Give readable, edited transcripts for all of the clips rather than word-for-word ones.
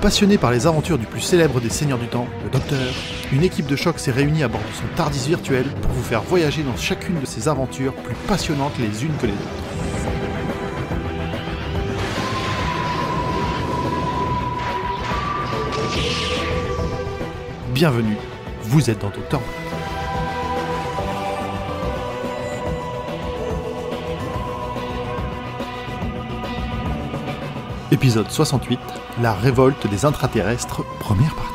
Passionné par les aventures du plus célèbre des seigneurs du temps, le Docteur, une équipe de choc s'est réunie à bord de son TARDIS virtuel pour vous faire voyager dans chacune de ces aventures plus passionnantes les unes que les autres. Bienvenue, vous êtes dans Docteur Watt. Épisode 68, la révolte des intraterrestres, première partie.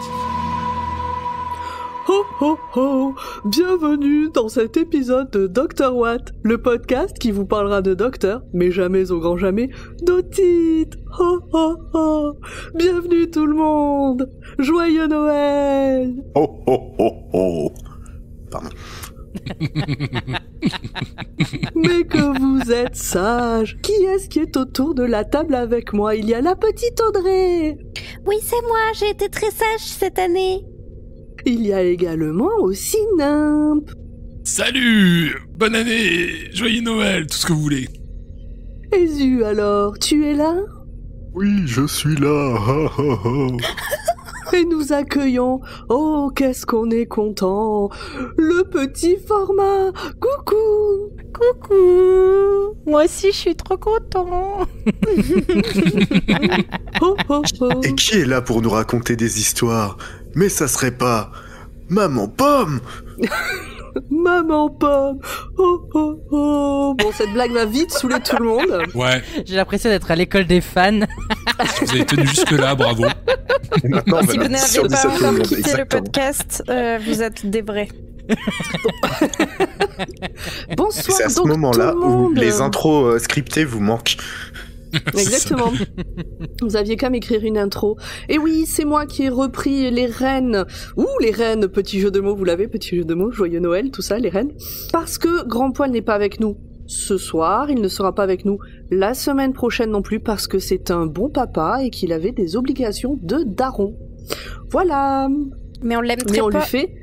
Ho ho ho! Bienvenue dans cet épisode de Dr. Watt, le podcast qui vous parlera de docteur, mais jamais au grand jamais, d'otite! Ho ho ho! Bienvenue tout le monde! Joyeux Noël! Oh oh oh oh! Pardon. Mais que vous êtes sage! Qui est-ce qui est autour de la table avec moi? Il y a la petite Audrey! Oui, c'est moi, j'ai été très sage cette année. Il y a également aussi Nimp! Salut! Bonne année! Joyeux Noël! Tout ce que vous voulez. Et Zu alors, tu es là? Oui, je suis là! Ha, ha, ha. Et nous accueillons, oh qu'est-ce qu'on est content, le petit format, coucou. Coucou! Moi aussi, je suis trop content. Oh, oh, oh. Et qui est là pour nous raconter des histoires? Mais ça serait pas... Maman Pomme! Maman Pomme, oh oh oh. Bon, cette blague va vite saouler tout le monde. Ouais, J'ai l'impression d'être à l'école des fans. vous avez tenu jusque-là, bravo. Et maintenant, Si on va vous n'avez sur pas 17 encore secondes, quitté le exactement. podcast, vous êtes des vrais. Bonsoir C'est à ce donc moment-là tout le où monde. les intros scriptées vous manquent. Exactement. Vous aviez qu'à m'écrire une intro. Et oui, c'est moi qui ai repris les reines. Ouh, les reines, petit jeu de mots, vous l'avez, petit jeu de mots, joyeux Noël, tout ça, les reines. Parce que Grand Poil n'est pas avec nous ce soir, il ne sera pas avec nous la semaine prochaine non plus, parce que c'est un bon papa et qu'il avait des obligations de daron. Voilà. Mais on l'aime Mais très on lui pas. fait,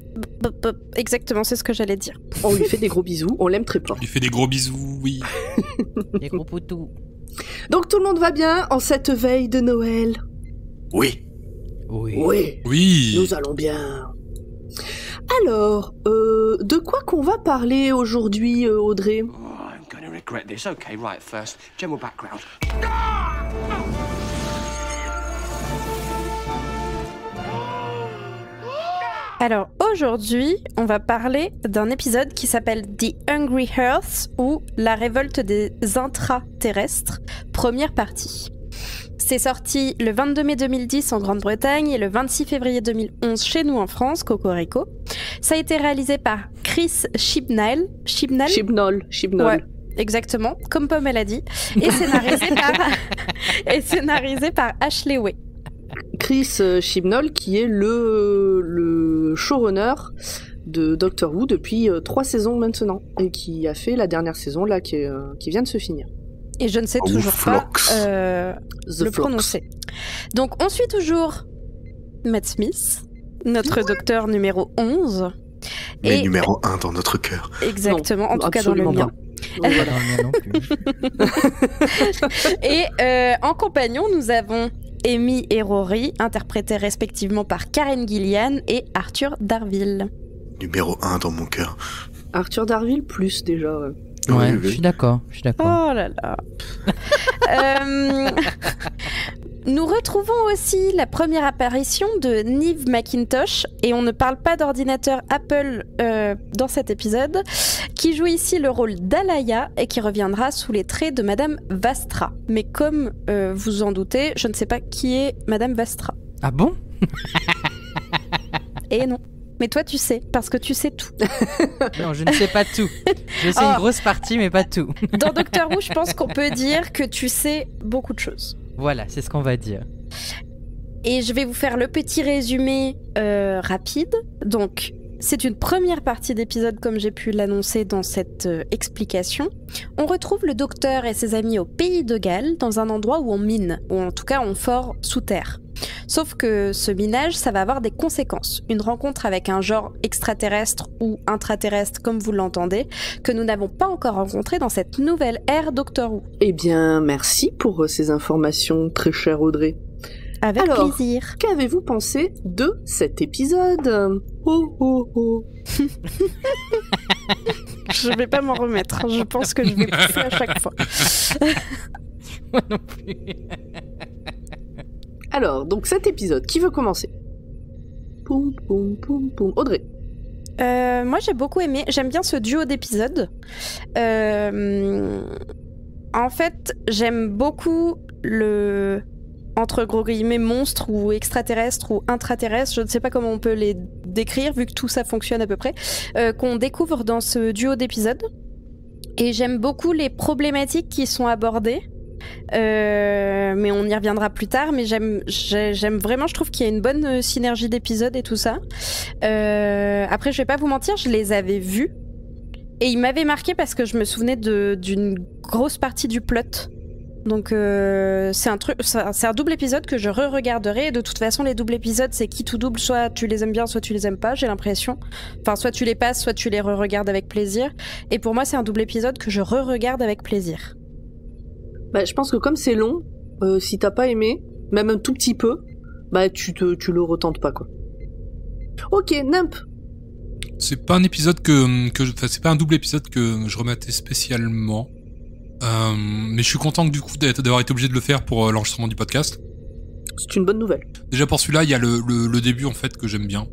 Exactement, c'est ce que j'allais dire. on lui fait des gros bisous, on l'aime très fort. On lui fait des gros bisous, oui. Les gros poutous. Donc tout le monde va bien en cette veille de Noël? Oui. Oui. Oui. Oui. Nous allons bien. Alors, de quoi qu'on va parler aujourd'hui, Audrey? Oh, I'm going to regret this. Okay, right, first, general background. Alors aujourd'hui, on va parler d'un épisode qui s'appelle The Hungry Earth ou La révolte des intraterrestres, première partie. C'est sorti le 22 mai 2010 en Grande-Bretagne et le 26 février 2011 chez nous en France, Cocorico. Ça a été réalisé par Chris Chibnall. Chibnall. Ouais, exactement, comme Pomme elle a dit. Et scénarisé par Ashley Way. Chris Chibnall, qui est le showrunner de Doctor Who depuis 3 saisons maintenant, et qui a fait la dernière saison là qui vient de se finir. Et je ne sais Oh, toujours pas Phlox. The le Phlox. prononcer. Donc on suit toujours Matt Smith, notre docteur numéro 11. Mais Et numéro 1 dans notre cœur. exactement, en Non, tout cas dans le absolument mien. pas. Donc, voilà. Non, le mien non plus. Et en compagnon, nous avons Amy et Rory, interprétés respectivement par Karen Gillian et Arthur Darvill. Numéro 1 dans mon cœur. Arthur Darvill plus déjà. Ouais. Ouais, Oui, je suis d'accord. Oh là là. Nous retrouvons aussi la première apparition de Niamh McIntosh, et on ne parle pas d'ordinateur Apple dans cet épisode, qui joue ici le rôle d'Alaya et qui reviendra sous les traits de Madame Vastra. Mais comme vous en doutez, je ne sais pas qui est Madame Vastra. Ah bon? Et non. Mais toi tu sais, parce que tu sais tout. Non, je ne sais pas tout. Je sais Oh. une grosse partie, mais pas tout. Dans Doctor Who, je pense qu'on peut dire que tu sais beaucoup de choses. Voilà, c'est ce qu'on va dire. Et je vais vous faire le petit résumé rapide. Donc, c'est une première partie d'épisode comme j'ai pu l'annoncer dans cette explication. On retrouve le docteur et ses amis au pays de Galles, dans un endroit où on mine, ou en tout cas on fore sous terre. Sauf que ce minage, ça va avoir des conséquences. Une rencontre avec un genre extraterrestre ou intraterrestre, comme vous l'entendez, que nous n'avons pas encore rencontré dans cette nouvelle ère Doctor Who. Eh bien, merci pour ces informations, très chère Audrey. Avec Alors, plaisir. Qu'avez-vous pensé de cet épisode? Oh oh oh. Je vais pas m'en remettre. Je pense que je vais pousser à chaque fois. Moi non plus. Alors, donc cet épisode, qui veut commencer? Poum poum poum poum. Audrey. Moi j'ai beaucoup aimé, j'aime bien ce duo d'épisodes. En fait, j'aime beaucoup le entre gros guillemets monstre ou extraterrestre ou intraterrestre, je ne sais pas comment on peut les décrire vu que tout ça fonctionne à peu près, qu'on découvre dans ce duo d'épisodes. Et j'aime beaucoup les problématiques qui sont abordées. Mais on y reviendra plus tard, mais j'aime vraiment, je trouve qu'il y a une bonne synergie d'épisodes et tout ça. Après je vais pas vous mentir, je les avais vus et ils m'avaient marqué parce que je me souvenais d'une grosse partie du plot. Donc c'est un double épisode que je re-regarderai. De toute façon les doubles épisodes c'est qui tout double, soit tu les aimes bien soit tu les aimes pas, j'ai l'impression. Enfin soit tu les passes soit tu les re-regardes avec plaisir. Et pour moi c'est un double épisode que je re-regarde avec plaisir. Bah, je pense que comme c'est long, si t'as pas aimé, même un tout petit peu, bah tu le retentes pas quoi. Ok, Nimp. C'est pas un épisode c'est pas un double épisode que je remettais spécialement. Mais je suis content que du coup d'avoir été obligé de le faire pour l'enregistrement du podcast. C'est une bonne nouvelle. Déjà pour celui-là, il y a le début en fait que j'aime bien.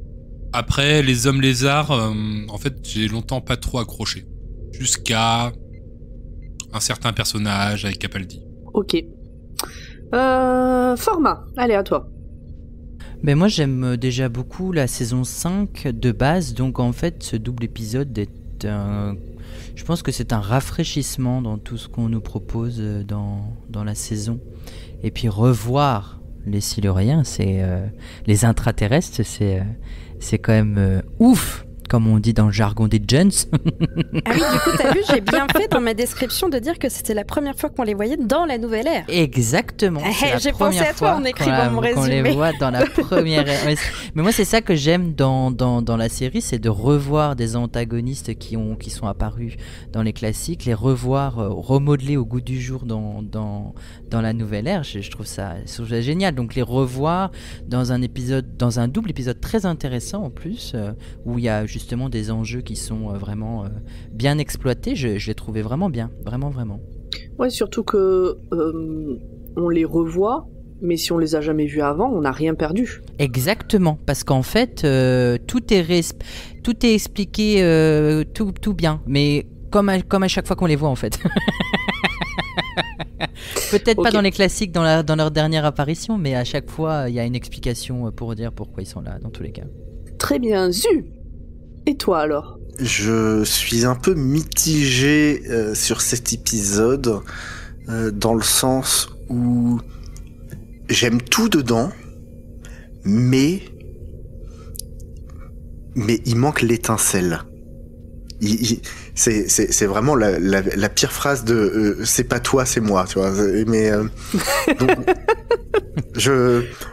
Après, les hommes lézards, en fait, j'ai longtemps pas trop accroché. Jusqu'à un certain personnage avec Capaldi. Ok. Format, allez à toi. Ben moi j'aime déjà beaucoup la saison 5 de base, donc en fait ce double épisode je pense que c'est un rafraîchissement dans tout ce qu'on nous propose dans la saison. Et puis revoir les Siluriens, les intraterrestres, c'est quand même ouf, comme on dit dans le jargon des Jones. Ah oui, du coup, t'as vu, j'ai bien fait dans ma description de dire que c'était la première fois qu'on les voyait dans la nouvelle ère. Exactement. J'ai pensé à toi en écrivant mon résumé. On les voit dans la première ère. Mais moi, c'est ça que j'aime dans la série, c'est de revoir des antagonistes qui sont apparus dans les classiques, les revoir remodelés au goût du jour dans la nouvelle ère. Je trouve ça génial. Donc les revoir dans un double épisode très intéressant en plus, où il y a justement des enjeux qui sont vraiment bien exploités, je l'ai trouvé vraiment bien, vraiment. Ouais, surtout que on les revoit, mais si on les a jamais vus avant, on n'a rien perdu. Exactement, parce qu'en fait, tout est expliqué tout bien, mais comme à chaque fois qu'on les voit en fait. Peut-être pas dans les classiques, dans leur dernière apparition, mais à chaque fois, il y a une explication pour dire pourquoi ils sont là, dans tous les cas. Très bien, Zu. Et toi alors? Je suis un peu mitigé sur cet épisode, dans le sens où j'aime tout dedans, mais il manque l'étincelle. C'est vraiment la pire phrase de c'est pas toi, c'est moi, tu vois. Mais donc,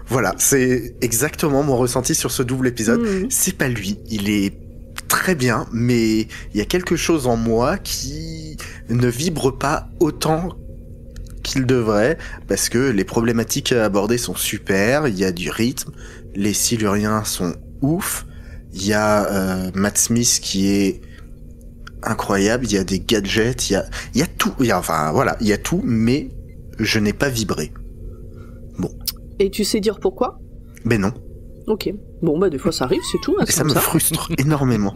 voilà, c'est exactement mon ressenti sur ce double épisode. C'est pas lui, il est très bien, mais il y a quelque chose en moi qui ne vibre pas autant qu'il devrait, parce que les problématiques abordées sont super, il y a du rythme, les Siluriens sont ouf, il y a Matt Smith qui est incroyable, il y a des gadgets, il y a tout, il y a tout, mais je n'ai pas vibré. Bon. Et tu sais dire pourquoi? Ben non. Ok. Bon, bah des fois ça arrive, c'est tout. Hein, et ça me frustre énormément.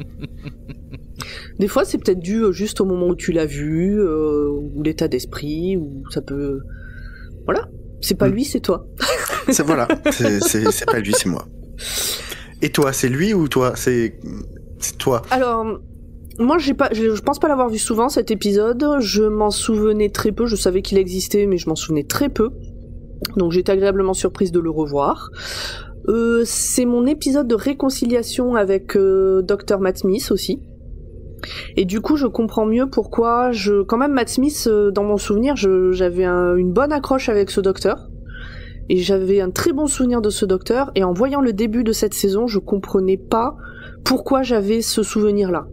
Des fois c'est peut-être dû juste au moment où tu l'as vu, ou l'état d'esprit, ou ça peut... Voilà. C'est pas lui, c'est toi. Voilà. C'est pas lui, c'est moi. Et toi, c'est lui ou toi? C'est toi. Alors... Moi, je pense pas l'avoir vu souvent cet épisode. Je m'en souvenais très peu. Je savais qu'il existait, mais je m'en souvenais très peu. Donc, j'étais agréablement surprise de le revoir. C'est mon épisode de réconciliation avec Dr. Matt Smith aussi. Et du coup, je comprends mieux pourquoi quand même Matt Smith, dans mon souvenir, j'avais une bonne accroche avec ce docteur. Et j'avais un très bon souvenir de ce docteur. Et en voyant le début de cette saison, je comprenais pas pourquoi j'avais ce souvenir-là.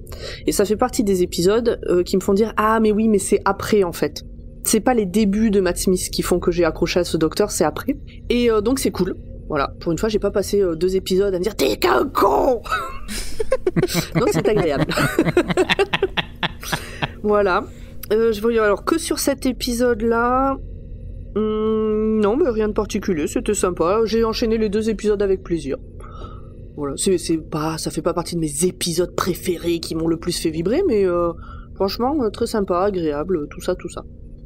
Et ça fait partie des épisodes qui me font dire « Ah, mais oui, mais c'est après, en fait. » c'est pas les débuts de Matt Smith qui font que j'ai accroché à ce docteur, c'est après. Et donc c'est cool. Voilà, pour une fois, j'ai pas passé 2 épisodes à me dire t'es qu'un con. Donc c'est agréable. Voilà. Je voyais alors que sur cet épisode-là. Non, mais rien de particulier, c'était sympa. J'ai enchaîné les 2 épisodes avec plaisir. Voilà, ça fait pas partie de mes épisodes préférés qui m'ont le plus fait vibrer, mais franchement, très sympa, agréable, tout ça.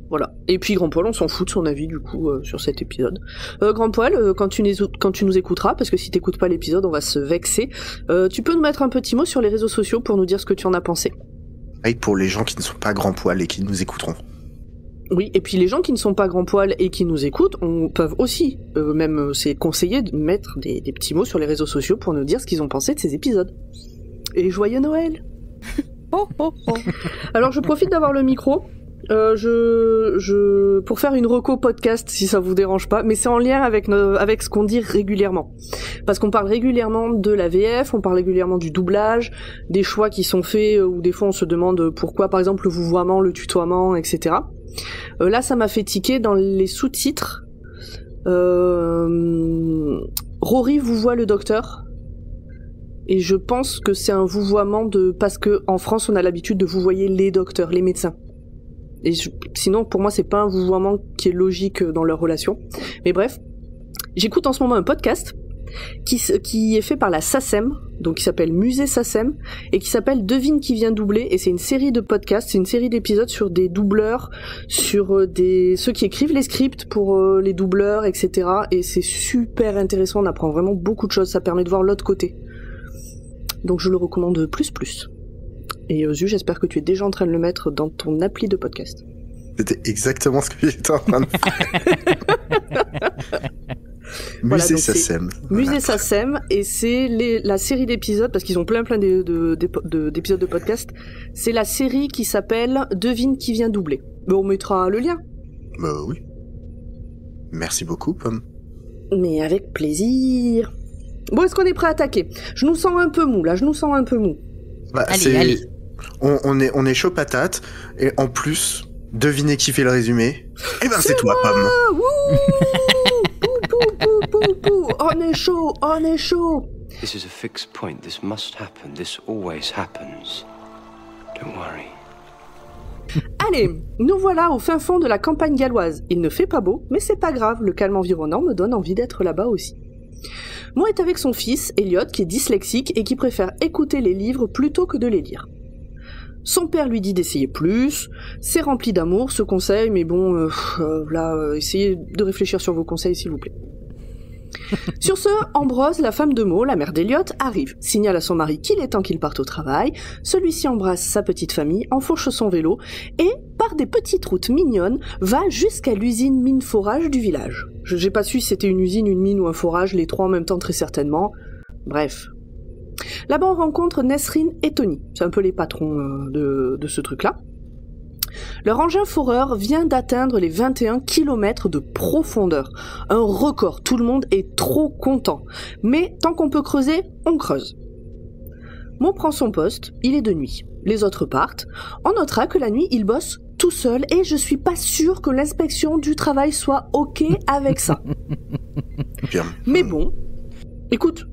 Voilà. Et puis Grand Poil, on s'en fout de son avis du coup sur cet épisode. Grand Poil, quand tu nous écouteras, parce que si t'écoutes pas l'épisode, on va se vexer, tu peux nous mettre un petit mot sur les réseaux sociaux pour nous dire ce que tu en as pensé. Et pour les gens qui ne sont pas Grand Poil et qui nous écouteront. Oui, et puis les gens qui ne sont pas Grand Poil et qui nous écoutent, peuvent aussi, même c'est conseillé de mettre des petits mots sur les réseaux sociaux pour nous dire ce qu'ils ont pensé de ces épisodes. Et joyeux Noël. Alors je profite d'avoir le micro. Pour faire une reco podcast si ça vous dérange pas, mais c'est en lien avec ce qu'on dit régulièrement, parce qu'on parle régulièrement de la VF, on parle régulièrement du doublage, des choix qui sont faits, ou des fois on se demande pourquoi par exemple le vouvoiement, le tutoiement, etc. Là ça m'a fait tiquer dans les sous-titres. Rory vouvoie le docteur, et je pense que c'est un vouvoiement parce que en France on a l'habitude de vouvoyer les docteurs, les médecins. Et sinon, pour moi, c'est pas un vouvoiement qui est logique dans leur relation. Mais bref, j'écoute en ce moment un podcast qui est fait par la SACEM, donc qui s'appelle Musée SACEM, et qui s'appelle Devine qui vient doubler, et c'est une série de podcasts, c'est une série d'épisodes sur des doubleurs, sur ceux qui écrivent les scripts pour les doubleurs, etc. Et c'est super intéressant, on apprend vraiment beaucoup de choses, ça permet de voir l'autre côté. Donc je le recommande plus. Et Zu, j'espère que tu es déjà en train de le mettre dans ton appli de podcast. C'était exactement ce que j'étais en train de faire. Musée SACEM. Musée SACEM, et c'est la série d'épisodes, parce qu'ils ont plein d'épisodes de podcast. C'est la série qui s'appelle Devine qui vient doubler. On mettra le lien. Oui. Merci beaucoup, Pomme. Mais avec plaisir. Bon, est-ce qu'on est prêt à attaquer ? Je nous sens un peu mou, là, Bah, allez. On est chaud patate, et en plus, devinez qui fait le résumé. Eh ben c'est toi, Pomme. Pou. On est chaud. This is a fixed point. This must happen. This always happens. Don't worry. Allez, nous voilà au fin fond de la campagne galloise. Il ne fait pas beau, mais c'est pas grave, le calme environnant me donne envie d'être là-bas aussi. Mo est avec son fils, Elliot, qui est dyslexique et qui préfère écouter les livres plutôt que de les lire. Son père lui dit d'essayer plus, c'est rempli d'amour ce conseil, mais bon, essayez de réfléchir sur vos conseils s'il vous plaît. Sur ce, Ambrose, la femme de Mo, la mère d'Elliot, arrive, signale à son mari qu'il est temps qu'il parte au travail, celui-ci embrasse sa petite famille, enfourche son vélo, et, par des petites routes mignonnes, va jusqu'à l'usine mine-forage du village. J'ai pas su si c'était une usine, une mine ou un forage, les trois en même temps très certainement. Bref. Là-bas, on rencontre Nesrine et Tony, c'est un peu les patrons de ce truc-là. Leur engin foreur vient d'atteindre les 21 km de profondeur. Un record, tout le monde est trop content. Mais tant qu'on peut creuser, on creuse. Mo prend son poste, il est de nuit. Les autres partent. On notera que la nuit, il bosse tout seul et je suis pas sûre que l'inspection du travail soit OK avec ça. Bien. Mais bon, écoute,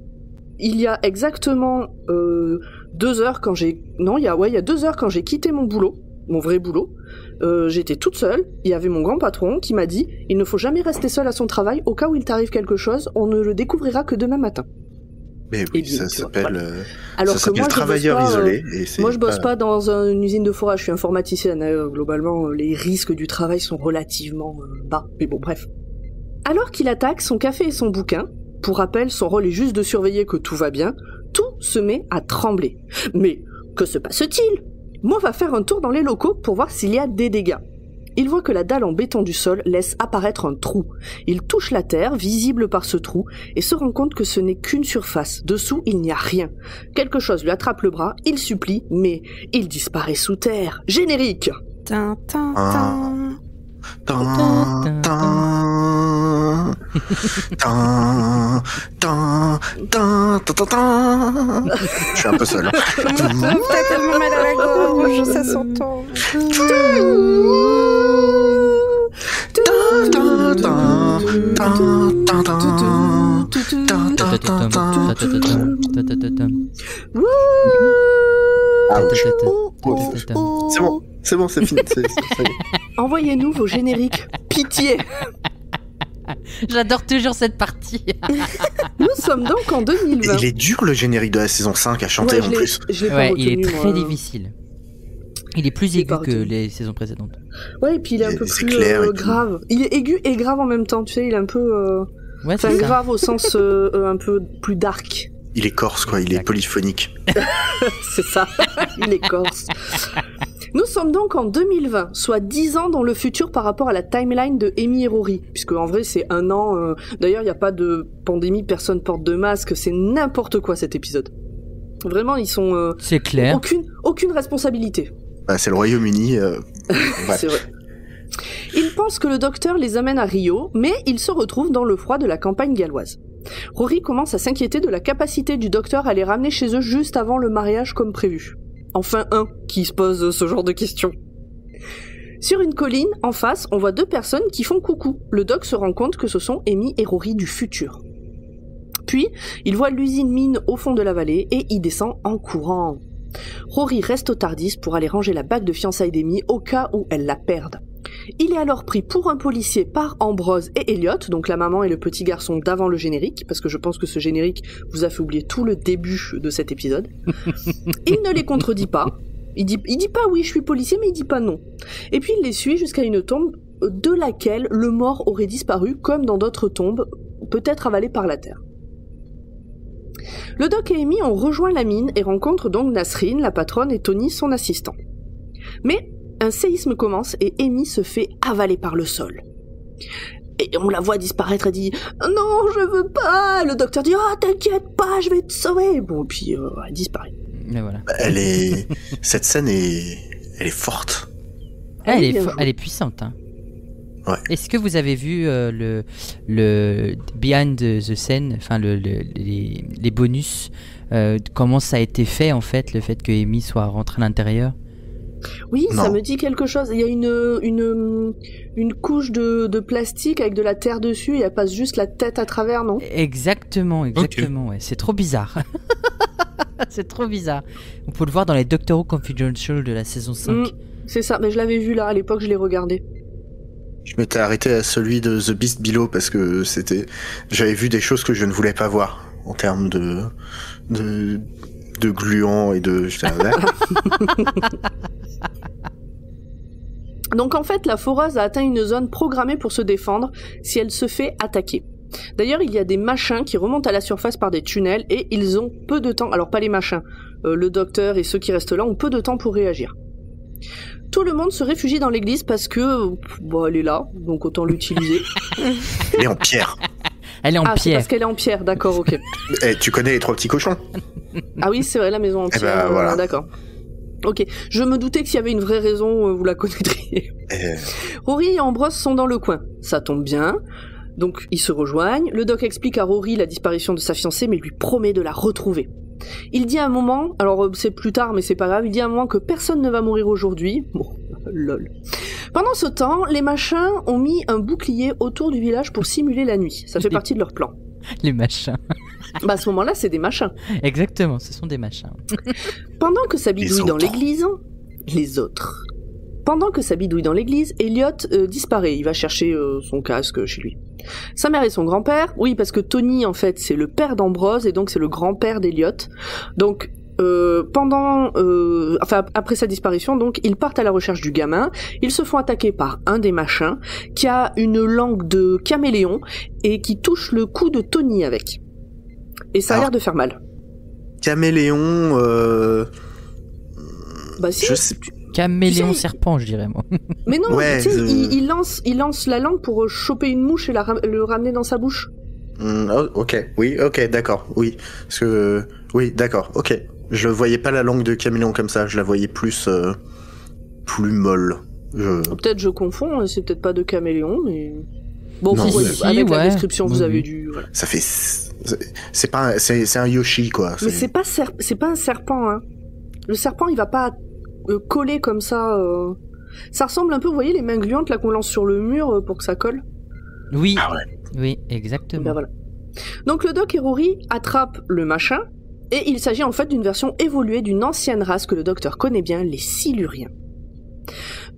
il y a exactement 2 heures quand j'ai... Non, il y a 2 heures quand j'ai quitté mon boulot, mon vrai boulot, j'étais toute seule, il y avait mon grand patron qui m'a dit « Il ne faut jamais rester seul à son travail, au cas où il t'arrive quelque chose, on ne le découvrira que demain matin. » Mais oui, bien, ça s'appelle Alors ça que moi, travailleur isolé. Moi, je bosse pas dans une usine de forage, je suis informaticienne. Globalement, les risques du travail sont relativement bas. Mais bon, bref. Alors qu'il attaque son café et son bouquin, pour rappel, son rôle est juste de surveiller que tout va bien, tout se met à trembler. Mais que se passe-t-il ? Mo va faire un tour dans les locaux pour voir s'il y a des dégâts. Il voit que la dalle en béton du sol laisse apparaître un trou. Il touche la terre, visible par ce trou, et se rend compte que ce n'est qu'une surface. Dessous, il n'y a rien. Quelque chose lui attrape le bras, il supplie, mais il disparaît sous terre. Générique. Tin, tin, tin. Tan, tan. Tan, tan, tan, tan, tan. Je suis un peu seul. T'as tellement mal à la gorge, ça s'entend. C'est bon, c'est fini. Envoyez-nous vos génériques. Pitié. J'adore toujours cette partie. Nous sommes donc en 2020. Il est dur le générique de la saison 5 à chanter en plus. Je l'ai pas Ouais, retenu, il est très moi. difficile. Il est plus aigu que les saisons précédentes. Ouais, et puis il est un peu C'est plus clair et tout. grave. Il est aigu et grave en même temps, tu sais, il est un peu... Ouais, Enfin, c'est ça. grave au sens un peu plus dark. Il est corse, quoi. Il est Exact. polyphonique. C'est ça, il est corse. Nous sommes donc en 2020, soit 10 ans dans le futur par rapport à la timeline de Amy et Rory. Puisque en vrai, c'est un an... D'ailleurs, il n'y a pas de pandémie, personne porte de masque, c'est n'importe quoi cet épisode. Vraiment, ils sont... C'est clair. Aucune responsabilité. Bah, c'est le Royaume-Uni. Ouais. C'est vrai. Ils pensent que le docteur les amène à Rio, mais ils se retrouvent dans le froid de la campagne galloise. Rory commence à s'inquiéter de la capacité du docteur à les ramener chez eux juste avant le mariage comme prévu. Enfin un qui se pose ce genre de questions. Sur une colline, en face, on voit deux personnes qui font coucou. Le doc se rend compte que ce sont Amy et Rory du futur. Puis, il voit l'usine mine au fond de la vallée et y descend en courant. Rory reste au Tardis pour aller ranger la bague de fiançailles d'Amy au cas où elle la perde. Il est alors pris pour un policier par Ambrose et Elliot, donc la maman et le petit garçon d'avant le générique, parce que je pense que ce générique vous a fait oublier tout le début de cet épisode. Il ne les contredit pas. Il dit pas oui, je suis policier, mais il dit pas non. Et puis il les suit jusqu'à une tombe de laquelle le mort aurait disparu, comme dans d'autres tombes, peut-être avalé par la terre. Le doc et Amy ont rejoint la mine et rencontrent donc Nasreen, la patronne, et Tony, son assistant. Mais un séisme commence et Amy se fait avaler par le sol. Et on la voit disparaître, elle dit « Non, je veux pas !» Le docteur dit « Oh, t'inquiète pas, je vais te sauver !» Bon, puis elle disparaît. Mais voilà. Cette scène elle est forte. Ah, oui, elle est puissante. Hein. Ouais. Est-ce que vous avez vu le behind the scene, enfin les bonus, comment ça a été fait en fait, le fait que Amy soit rentrée à l'intérieur? Oui, Non. ça me dit quelque chose. Il y a une couche de plastique avec de la terre dessus et elle passe juste la tête à travers, non? Exactement. Ouais. C'est trop bizarre. C'est trop bizarre. On peut le voir dans les Doctor Who Confidential de la saison 5. C'est ça, mais je l'avais vu là, à l'époque je l'ai regardé. Je m'étais arrêté à celui de The Beast Below parce que j'avais vu des choses que je ne voulais pas voir en termes de gluants et de... Donc en fait, la foreuse a atteint une zone programmée pour se défendre si elle se fait attaquer. D'ailleurs, il y a des machins qui remontent à la surface par des tunnels et ils ont peu de temps, alors pas les machins, le docteur et ceux qui restent là ont peu de temps pour réagir. Tout le monde se réfugie dans l'église parce que, elle est là, donc autant l'utiliser. Elle est en pierre. Elle est en C'est pierre. parce qu'elle est en pierre, d'accord, ok. Tu connais les trois petits cochons? Ah oui, c'est vrai, la maison en Eh pierre, ben, voilà. d'accord. Ok, je me doutais que s'il y avait une vraie raison, vous la connaîtriez. Rory et Ambrose sont dans le coin, ça tombe bien. Donc ils se rejoignent, le doc explique à Rory la disparition de sa fiancée mais lui promet de la retrouver. Il dit à un moment, alors c'est plus tard mais c'est pas grave, il dit à un moment que personne ne va mourir aujourd'hui. Bon, lol. Pendant ce temps, les machins ont mis un bouclier autour du village pour simuler la nuit. Ça fait partie de leur plan. Les machins. Bah à ce moment-là, c'est des machins. Exactement, ce sont des machins. Pendant que ça bidouille dans autres. l'église, les autres. Pendant que ça bidouille dans l'église, Elliot disparaît. Il va chercher son casque chez lui. Sa mère et son grand-père, oui, parce que Tony, en fait, c'est le père d'Ambrose et donc c'est le grand-père d'Elliot. Donc, après sa disparition, donc, ils partent à la recherche du gamin. Ils se font attaquer par un des machins qui a une langue de caméléon et qui touche le cou de Tony avec. Et ça a l'air de faire mal. Caméléon, Bah si. je sais. Caméléon Tu sais, serpent, je dirais moi. Mais non, Ouais, tu sais, il lance la langue pour choper une mouche et le ramener dans sa bouche. Ok, oui, ok, d'accord, oui. Parce que, oui, d'accord, ok. Je voyais pas la langue de caméléon comme ça, je la voyais plus molle. Peut-être je confonds, c'est peut-être pas de caméléon, mais... Bon, Non, vous voyez, si, avec la ouais. description, vous Oui, avez oui. dû... Voilà. Ça fait... C'est un Yoshi, quoi. Mais c'est pas un serpent, hein. Le serpent, il va pas coller comme ça. Ça ressemble un peu, vous voyez, les mains gluantes là qu'on lance sur le mur pour que ça colle. Oui, Ah ouais. oui, exactement. Ben voilà. Donc le Doc et Rory attrapent le machin, et il s'agit en fait d'une version évoluée d'une ancienne race que le docteur connaît bien, les Siluriens.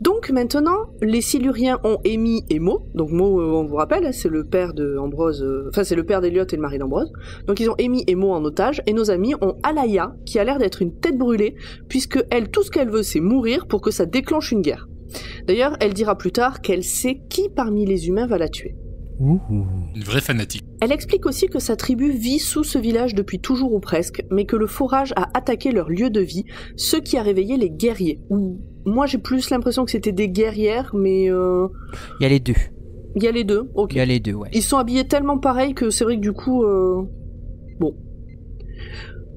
Donc maintenant, les Siluriens ont Amy et Mo. Donc Mo, on vous rappelle, c'est le père de Ambrose, c'est le père d'Eliot et le mari d'Ambrose. Donc ils ont Amy et Mo en otage, et nos amis ont Alaya, qui a l'air d'être une tête brûlée, puisque elle, tout ce qu'elle veut, c'est mourir pour que ça déclenche une guerre. D'ailleurs, elle dira plus tard qu'elle sait qui parmi les humains va la tuer. Ouh. Une vraie fanatique. Elle explique aussi que sa tribu vit sous ce village depuis toujours ou presque, mais que le forage a attaqué leur lieu de vie, ce qui a réveillé les guerriers. Ou moi j'ai plus l'impression que c'était des guerrières, mais Il y a les deux. il y a les deux. Ok. Il y a les deux, ouais. Ils sont habillés tellement pareil que c'est vrai que du coup, bon.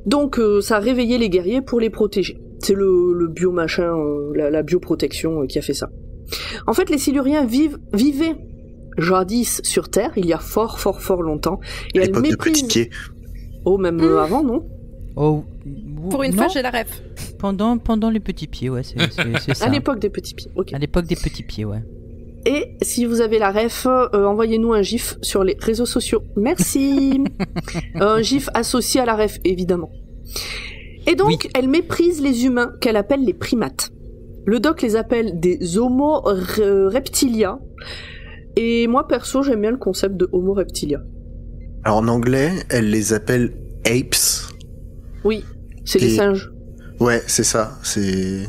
Donc ça a réveillé les guerriers pour les protéger. C'est le bio-machin, la bioprotection qui a fait ça. En fait, les Siluriens vivaient jadis sur Terre, il y a fort longtemps, et À elles l'époque de méprisent... Petit Pied. Oh, même avant, non? Oh, Pour une non, fois, j'ai la ref. pendant les petits pieds, ouais, c'est ça. À l'époque des petits pieds, ok. À l'époque des petits pieds, ouais. Et si vous avez la ref, envoyez-nous un gif sur les réseaux sociaux. Merci. Un gif associé à la ref, évidemment. Et donc, Oui. elle méprise les humains qu'elle appelle les primates. Le doc les appelle des Homo reptilia. Et moi, perso, j'aime bien le concept de Homo reptilia. Alors en anglais, elle les appelle apes. Oui, c'est les Et- singes. Ouais, c'est ça. Je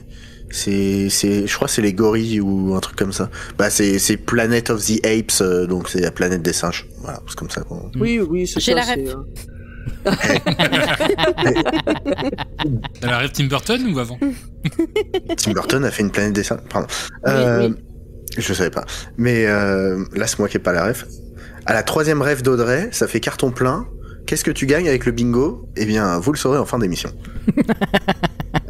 crois que c'est les gorilles ou un truc comme ça. Bah c'est Planet of the Apes, donc c'est la planète des singes. Voilà, c'est comme ça qu'on... Oui, c'est J'ai ça. la c'est, ref. T'as la rêve Tim Burton ou avant? Tim Burton a fait une planète des singes. Pardon. Oui. Je savais pas. Mais là, c'est moi qui ai pas la ref. À la 3e ref d'Audrey, ça fait carton plein. Qu'est-ce que tu gagnes avec le bingo? Eh bien, vous le saurez en fin d'émission.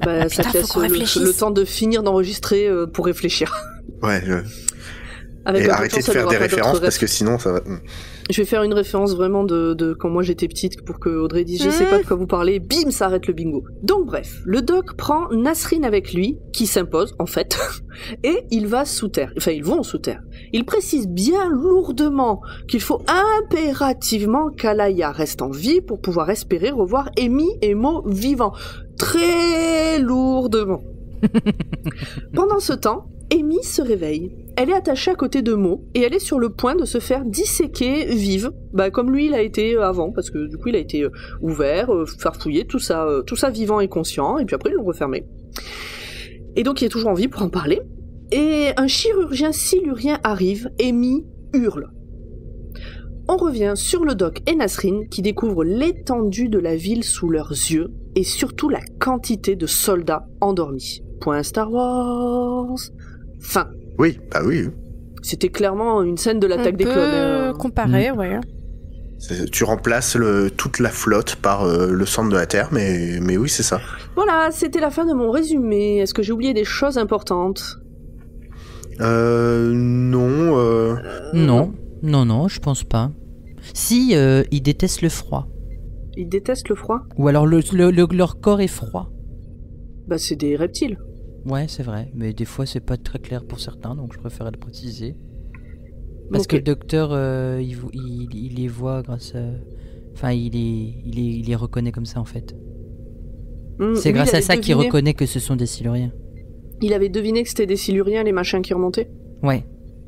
Bah, ça Putain, te faut qu'on laisse réfléchisse. le temps de finir d'enregistrer pour réfléchir. Ouais. Avec Et un peu arrêtez temps, de ça faire n'aura des pas d'autres références refs. parce que sinon ça va. Je vais faire une référence vraiment de quand moi j'étais petite pour que Audrey dise je sais pas de quoi vous parlez, bim, ça arrête le bingo. Donc bref, le doc prend Nasreen avec lui, qui s'impose en fait, et il va sous terre. Enfin, ils vont sous terre. Il précise bien lourdement qu'il faut impérativement qu'Alaya reste en vie pour pouvoir espérer revoir Amy et Mo vivants. Très lourdement. Pendant ce temps, Amy se réveille. Elle est attachée à côté de Mo et elle est sur le point de se faire disséquer vive, comme lui il a été avant, parce que du coup il a été ouvert, farfouillé, tout ça vivant et conscient, et puis après ils l'ont refermé. Et donc il est toujours en vie pour en parler. Et un chirurgien silurien arrive, Amy hurle. On revient sur le doc et Nasreen qui découvrent l'étendue de la ville sous leurs yeux et surtout la quantité de soldats endormis. Point Star Wars. Fin. Oui, bah oui. C'était clairement une scène de l'attaque des clones. Comparer, ouais. Tu remplaces toute la flotte par le centre de la Terre, mais oui, c'est ça. Voilà, c'était la fin de mon résumé. Est-ce que j'ai oublié des choses importantes? Non. Non, je pense pas. Si, ils détestent le froid. Ils détestent le froid? Ou alors leur corps est froid. Bah c'est des reptiles. Ouais, c'est vrai, mais des fois c'est pas très clair pour certains, donc je préférais le préciser. Parce Ok. que le docteur, il les voit grâce à... Enfin, il les reconnaît comme ça en fait. C'est Lui, grâce il à avait ça qu'il deviné- reconnaît que ce sont des Siluriens. Il avait deviné que c'était des Siluriens, les machins qui remontaient. Ouais.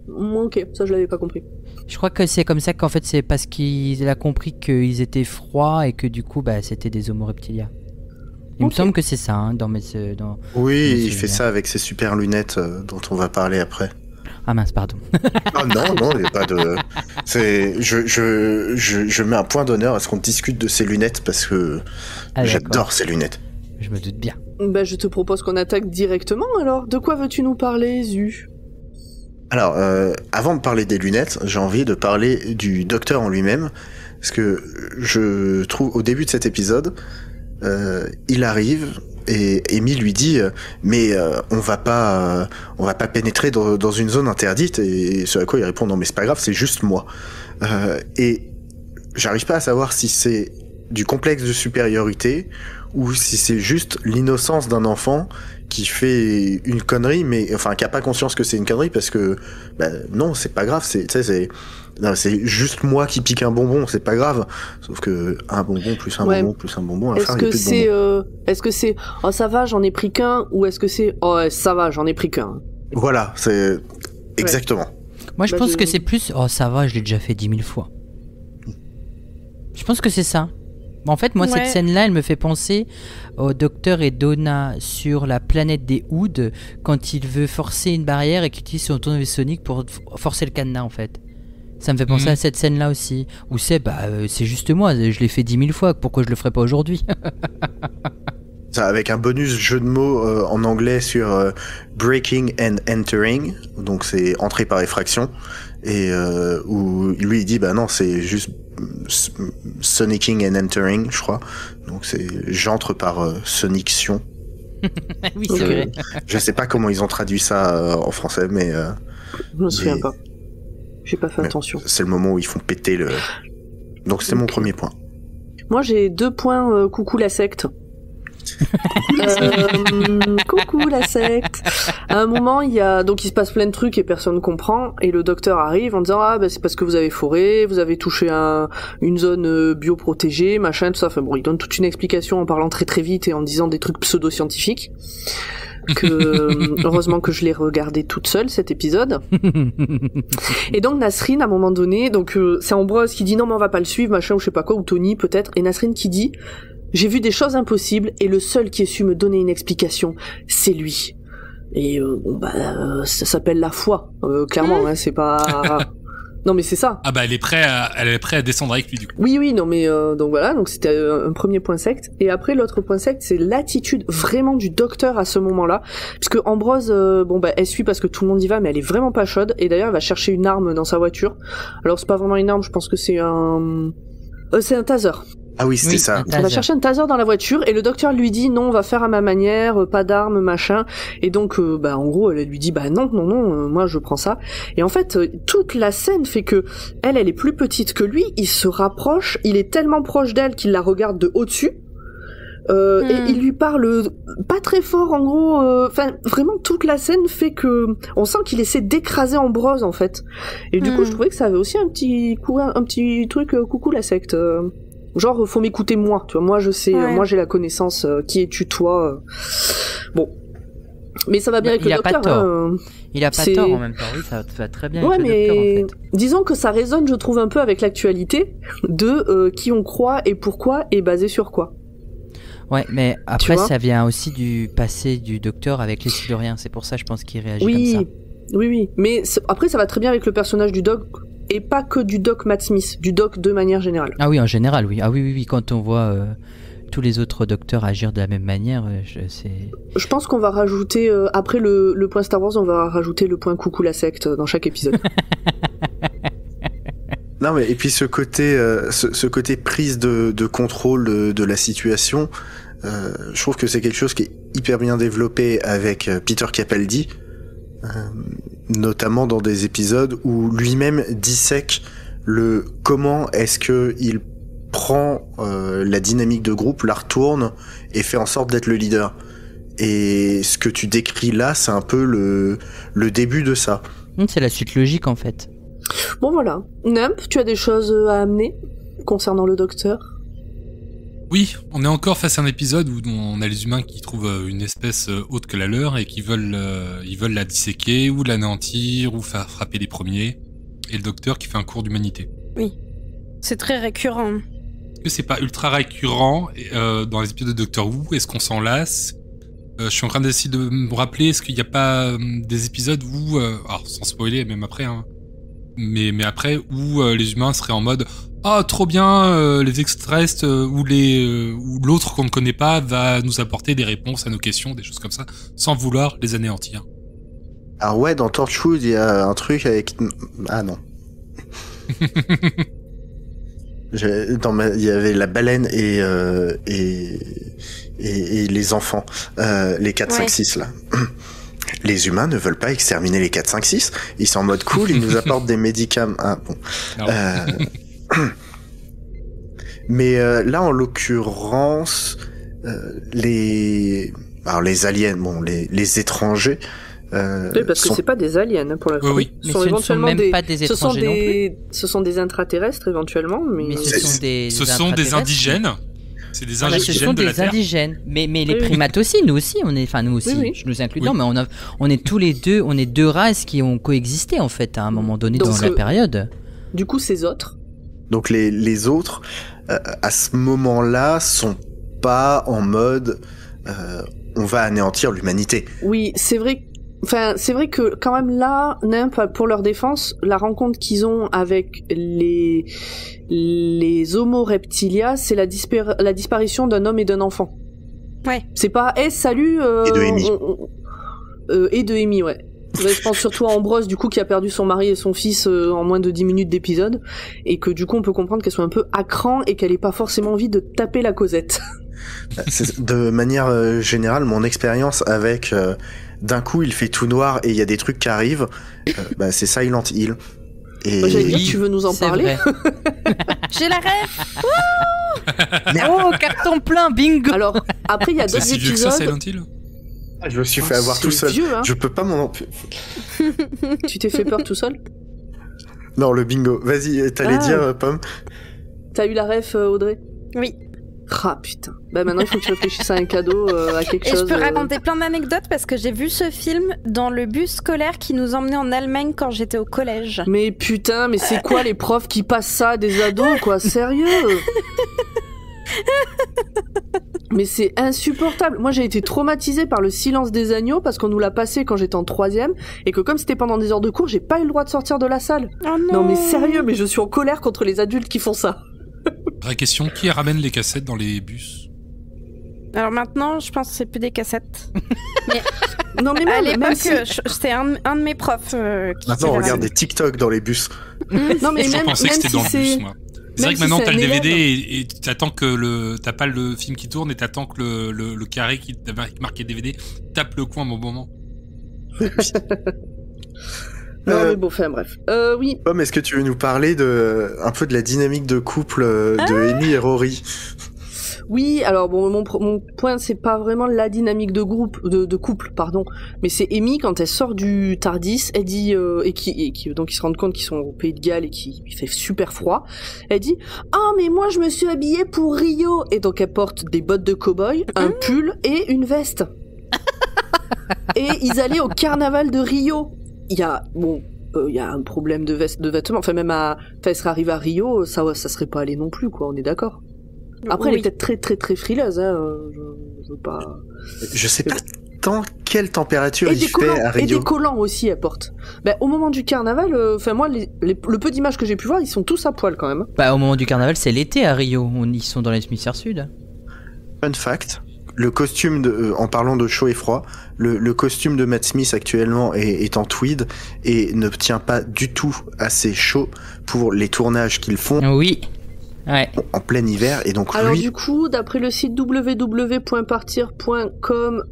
Ok, ça je l'avais pas compris. Je crois que c'est comme ça qu'en fait c'est parce qu'il a compris qu'ils étaient froids et que du coup c'était des Homo reptilia. Il me Ok. semble que c'est ça, hein, dans... Oui, Oui, il fait ça avec ses super lunettes dont on va parler après. Ah mince, pardon. Ah non, il n'y a pas de... Je mets un point d'honneur à ce qu'on discute de ces lunettes parce que Ah, d'accord. j'adore ces lunettes. Je me doute bien. Bah je te propose qu'on attaque directement alors. De quoi veux-tu nous parler, Zu? Alors, avant de parler des lunettes, j'ai envie de parler du docteur en lui-même, parce que je trouve, au début de cet épisode, il arrive et Amy lui dit mais on va pas pénétrer dans une zone interdite, et ce à quoi il répond non mais c'est pas grave, c'est juste moi. Et j'arrive pas à savoir si c'est du complexe de supériorité ou si c'est juste l'innocence d'un enfant qui fait une connerie, mais enfin qui a pas conscience que c'est une connerie, parce que non, c'est pas grave, c'est Non, c'est juste moi qui pique un bonbon, c'est pas grave. Sauf que un bonbon plus un bonbon plus un bonbon, à la fin, il y a plus de bonbons. Est-ce que c'est oh ça va, j'en ai pris qu'un, ou est-ce que c'est oh ça va, j'en ai pris qu'un? Voilà, c'est exactement. Moi, je pense que c'est plus oh ça va, je l'ai déjà fait 10 000 fois. Je pense que c'est ça. En fait, moi, cette scène-là, elle me fait penser au Docteur et Donna sur la planète des Hoods quand il veut forcer une barrière et qu'il utilise son tournevis sonique pour forcer le cadenas, en fait. Ça me fait penser à cette scène-là aussi. Où c'est juste moi, je l'ai fait 10 000 fois, pourquoi je le ferais pas aujourd'hui? Ça, avec un bonus jeu de mots en anglais sur breaking and entering, donc c'est entrer par effraction, et où lui il dit bah non, c'est juste sonicking and entering, je crois. Donc c'est j'entre par soniction. Oui, c'est vrai. Je sais pas comment ils ont traduit ça en français, mais je me souviens pas. J'ai pas fait attention. C'est le moment où ils font péter le. Donc c'est mon premier point. Moi j'ai 2 points. Coucou la secte. Coucou la secte. À un moment il se passe plein de trucs et personne comprend, et le docteur arrive en disant c'est parce que vous avez fourré, vous avez touché une zone bioprotégée, machin, tout ça. Enfin bon, il donne toute une explication en parlant très très vite et en disant des trucs pseudo-scientifiques. Heureusement que je l'ai regardé toute seule cet épisode. Et donc Nasreen à un moment donné, c'est Ambrose qui dit non mais on va pas le suivre, machin, ou je sais pas quoi, ou Tony peut-être, et Nasreen qui dit j'ai vu des choses impossibles et le seul qui ait su me donner une explication, c'est lui. Et ça s'appelle la foi, clairement, hein, c'est pas... Non mais c'est ça. Ah bah elle est prête à descendre avec lui du coup. Oui, non mais donc voilà, donc c'était un premier point secte. Et après l'autre point secte, c'est l'attitude vraiment du docteur à ce moment-là, puisque Ambrose, elle suit parce que tout le monde y va, mais elle est vraiment pas chaude. Et d'ailleurs elle va chercher une arme dans sa voiture. Alors c'est pas vraiment une arme, je pense que c'est un taser. Ah oui, c'était ça. On va chercher un taser dans la voiture et le docteur lui dit non, on va faire à ma manière, pas d'armes, machin. Et donc, en gros, elle lui dit non, moi je prends ça. Et en fait, toute la scène fait que elle est plus petite que lui. Il se rapproche, il est tellement proche d'elle qu'il la regarde de haut-dessus. Et il lui parle pas très fort, en gros. Vraiment, toute la scène fait que on sent qu'il essaie d'écraser Ambrose en fait. Et du coup, je trouvais que ça avait aussi un petit truc coucou la secte. Genre, faut m'écouter moi, tu vois, moi je sais, moi j'ai la connaissance, qui es-tu toi Bon. Mais ça va bien avec le docteur. Il a pas tort en même temps, oui, ça va très bien avec le docteur en fait. Disons que ça résonne, je trouve, un peu avec l'actualité de qui on croit et pourquoi et basé sur quoi. Ouais, mais après ça vient aussi du passé du docteur avec les Siluriens, c'est pour ça je pense qu'il réagit comme ça. Oui, mais après ça va très bien avec le personnage du doc. Et pas que du doc Matt Smith, du doc de manière générale. Ah oui, en général, oui. Ah oui, quand on voit tous les autres docteurs agir de la même manière, Je pense qu'on va rajouter, après le point Star Wars, on va rajouter le point coucou la secte dans chaque épisode. Non, mais et puis ce côté prise de contrôle de la situation, je trouve que c'est quelque chose qui est hyper bien développé avec Peter Capaldi. Notamment dans des épisodes où lui-même dissèque comment est-ce que il prend la dynamique de groupe, la retourne et fait en sorte d'être le leader. Et ce que tu décris là, c'est un peu le début de ça. C'est la suite logique en fait. Bon voilà. Nump, tu as des choses à amener concernant le docteur ? Oui, on est encore face à un épisode où on a les humains qui trouvent une espèce autre que la leur et qui veulent la disséquer ou l'anéantir ou faire frapper les premiers. Et le docteur qui fait un cours d'humanité. Oui, c'est très récurrent. Est-ce que c'est pas ultra récurrent dans les épisodes de Doctor Who ? Est-ce qu'on s'en lasse ? Je suis en train d'essayer de me rappeler, est-ce qu'il n'y a pas des épisodes où, alors sans spoiler, même après, hein, mais après, où les humains seraient en mode « Ah, trop bien, les extraterrestres ou l'autre qu'on ne connaît pas va nous apporter des réponses à nos questions, des choses comme ça, sans vouloir les anéantir. » Alors ouais, dans Torchwood, il y a un truc avec... Ah non. Il y avait la baleine et les enfants, les 4, 5, 6 là. Les humains ne veulent pas exterminer les 4, 5, 6. Ils sont en mode cool, ils nous apportent des médicaments. Ah bon. Mais là, en l'occurrence, les aliens, bon, les étrangers, Oui, parce que c'est pas des aliens, pour la fois. Oui. Mais ce ne sont même pas des étrangers non plus. Ce sont des intraterrestres, éventuellement, mais ce sont des Ce sont des indigènes. C'est des indigènes de la Terre. Indigènes. Mais les primates aussi, nous aussi, nous aussi, Oui. je nous inclus dedans, mais on est tous les deux, on est deux races qui ont coexisté en fait à un moment donné Donc, dans la période. du coup, ces autres. Donc les autres, à ce moment-là, sont pas en mode on va anéantir l'humanité. Oui, c'est vrai. Enfin, c'est vrai que quand même là, NIMP, pour leur défense, la rencontre qu'ils ont avec les Homo reptilia, c'est la disparition d'un homme et d'un enfant. Ouais. C'est pas salut Et de Amy. Et de Amy, ouais. Je pense surtout à Ambrose, du coup, qui a perdu son mari et son fils en moins de 10 minutes d'épisode, et que du coup, on peut comprendre qu'elle soit un peu à cran et qu'elle ait pas forcément envie de taper la Cosette. De manière générale, mon expérience avec d'un coup il fait tout noir et il y a des trucs qui arrivent, c'est Silent Hill. Et... J'allais dire, tu veux nous en parler? J'ai la rêve. Oh, carton plein, bingo. Alors, après, il y a C'est d'autres si vieux que ça, épisodes. Silent Hill? Je me suis fait avoir tout seul. Vieux, hein. Je peux pas m'en empêcher. Tu t'es fait peur tout seul? Non, le bingo. Vas-y, t'allais dire, Pomme. T'as eu la ref, Audrey? Oui. Ah putain. Bah maintenant il faut que tu réfléchisses à un cadeau, à quelque Et chose. je peux raconter plein d'anecdotes parce que j'ai vu ce film dans le bus scolaire qui nous emmenait en Allemagne quand j'étais au collège. Mais putain, mais c'est quoi les profs qui passent ça à des ados, quoi? Sérieux? Mais c'est insupportable. Moi j'ai été traumatisée par le Silence des agneaux parce qu'on nous l'a passé quand j'étais en 3e et que comme c'était pendant des heures de cours, j'ai pas eu le droit de sortir de la salle. Oh non. Non mais sérieux, mais je suis en colère contre les adultes qui font ça. Vraie question, qui ramène les cassettes dans les bus? Alors maintenant, je pense que c'est plus des cassettes. Non mais À même l'époque, si... c'était un de mes profs qui Maintenant, on faisait regarde la- des TikTok dans les bus. Non mais Je même, pensais que même c'était si dans le c'est... bus, moi. C'est vrai même que si maintenant c'est t'as un le DVD élève. et t'attends que t'as pas le film qui tourne et t'attends que le carré qui t'a marqué DVD tape le coin au bon moment. Non mais bon, enfin bref. Oui. Pomme, est-ce que tu veux nous parler un peu de la dynamique de couple de Amy et Rory? Oui, alors bon, mon point, c'est pas vraiment la dynamique de couple, pardon, mais c'est Amy quand elle sort du Tardis, elle dit donc ils se rendent compte qu'ils sont au Pays de Galles et qu'il fait super froid. Elle dit "Ah mais moi je me suis habillée pour Rio" et donc elle porte des bottes de cow-boy, un pull et une veste. Et ils allaient au carnaval de Rio. Il y a un problème de vêtements, enfin elle serait arrivée à Rio, ça serait pas allé non plus quoi, on est d'accord. Après, elle est peut-être très très très frileuse, hein. Je veux pas. Je sais pas tant quelle température Et il des fait collants, à Rio. et des collants aussi, elle porte. Ben, au moment du carnaval, moi, le peu d'images que j'ai pu voir, ils sont tous à poil quand même. Bah, au moment du carnaval, c'est l'été à Rio. Ils sont dans l'hémisphère sud. Fun fact, le costume en parlant de chaud et froid, le costume de Matt Smith actuellement est en tweed et ne tient pas du tout assez chaud pour les tournages qu'ils font. Oui. Ouais. En plein hiver, et donc Alors lui... du coup, d'après le site www.partir.com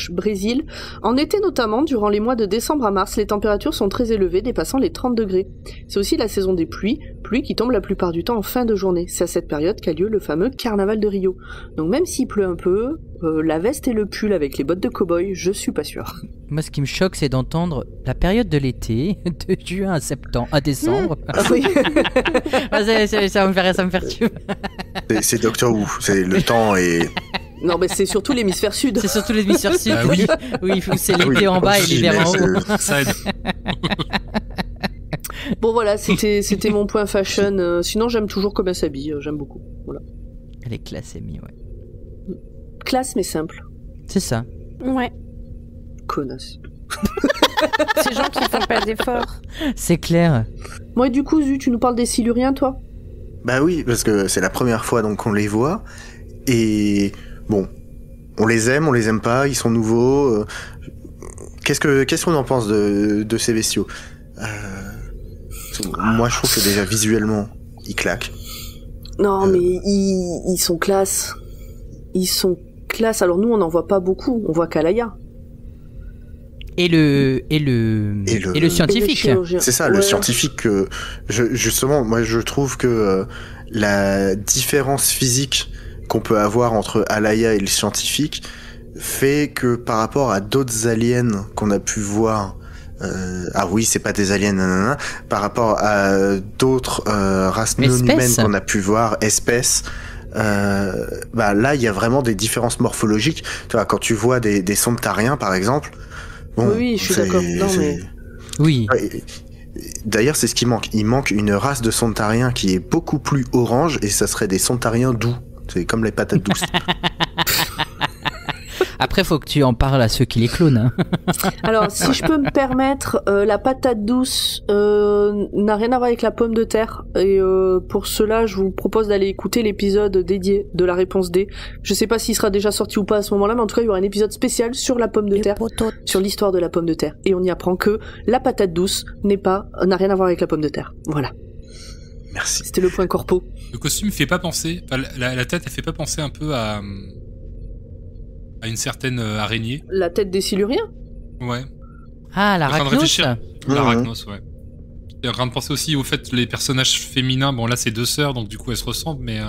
/Brésil, en été notamment, durant les mois de décembre à mars, les températures sont très élevées, dépassant les 30 degrés. C'est aussi la saison des pluies qui tombent la plupart du temps en fin de journée. C'est à cette période qu'a lieu le fameux carnaval de Rio. Donc même s'il pleut un peu, la veste et le pull avec les bottes de cow-boy, je suis pas sûre. Moi, ce qui me choque, c'est d'entendre la période de l'été, de juin à décembre. Ah oui. Ça va me faire tuer. C'est Doctor Who, c'est le temps et... Non, mais c'est surtout l'hémisphère sud. C'est surtout l'hémisphère sud. Ah oui. Oui, c'est l'été en bas et l'hiver en haut. Ça aide. Bon voilà, c'était mon point fashion. Sinon, j'aime toujours comment elle s'habille. J'aime beaucoup. Voilà. Elle est classe, Amy, ouais. Classe mais simple. C'est ça. Ouais. Connasse. Ces gens qui font pas d'efforts. C'est clair. Moi, du coup, Zu, tu nous parles des Siluriens, toi? Bah oui, parce que c'est la première fois donc qu'on les voit, et bon, on les aime pas, ils sont nouveaux. Qu'est-ce qu'on en pense de ces bestiaux? Moi, je trouve que déjà visuellement, ils claquent. Non, mais ils sont classe. Ils sont classe. Alors nous, on n'en voit pas beaucoup. On voit Kalaya. Et le scientifique. C'est ça, le scientifique. Justement, moi, je trouve que la différence physique qu'on peut avoir entre Alaya et le scientifique, fait que par rapport à d'autres aliens qu'on a pu voir, ah oui, c'est pas des aliens, nanana, par rapport à d'autres races non humaines qu'on a pu voir, espèces, bah là il y a vraiment des différences morphologiques. Tu vois, quand tu vois des Sontariens par exemple, bon, oui, je suis d'accord. Non, mais... Oui. D'ailleurs, c'est ce qui manque. Il manque une race de Sontariens qui est beaucoup plus orange, et ça serait des Sontariens doux. C'est comme les patates douces. Après, faut que tu en parles à ceux qui les clonent. Hein. Alors, si je peux me permettre, la patate douce n'a rien à voir avec la pomme de terre. Et pour cela, je vous propose d'aller écouter l'épisode dédié de la réponse D. Je sais pas s'il sera déjà sorti ou pas à ce moment-là, mais en tout cas, il y aura un épisode spécial sur la pomme de terre, sur l'histoire de la pomme de terre. Et on y apprend que la patate douce n'a rien à voir avec la pomme de terre. Voilà. Merci. C'était le point corpo. Le costume fait pas penser, enfin, la tête, elle fait pas penser un peu à une certaine araignée. La tête des Siluriens ? Ouais. Ah, l'arachnos. L'arachnos, ouais. J'étais en train de penser aussi au fait les personnages féminins. Bon, là, c'est 2 sœurs, donc du coup, elles se ressemblent, mais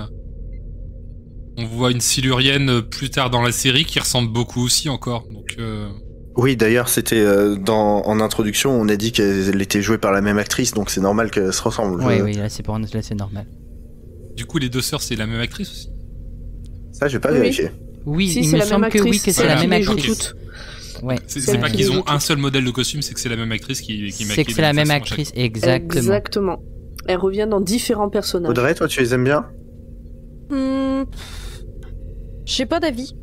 on voit une Silurienne plus tard dans la série qui ressemble beaucoup aussi encore. Donc. Oui, d'ailleurs, c'était en introduction, on a dit qu'elle était jouée par la même actrice, donc c'est normal qu'elle se ressemble. Oui, là, c'est normal. Du coup, les 2 sœurs, c'est la même actrice aussi. Ça, j'ai pas vérifié. Oui, si, il me semble que oui, que c'est la même actrice. Ouais. C'est pas qu'ils ont un seul modèle de costume, c'est que c'est la même actrice qui maquille. C'est que c'est la même actrice, exactement. Elle revient dans différents personnages. Audrey, toi, tu les aimes bien ? J'ai pas d'avis.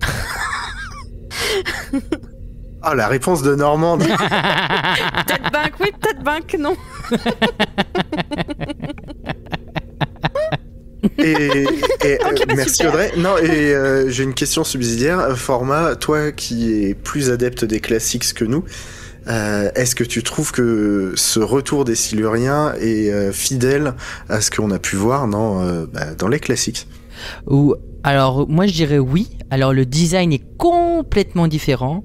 Ah, la réponse de Normande. Peut-être Bank, oui, peut-être Bank, non. Merci Audrey. Non, j'ai une question subsidiaire. Format, toi qui es plus adepte des classiques que nous, est-ce que tu trouves que ce retour des Siluriens est fidèle à ce qu'on a pu voir dans les classiques ? Alors, moi je dirais oui. Alors, le design est complètement différent.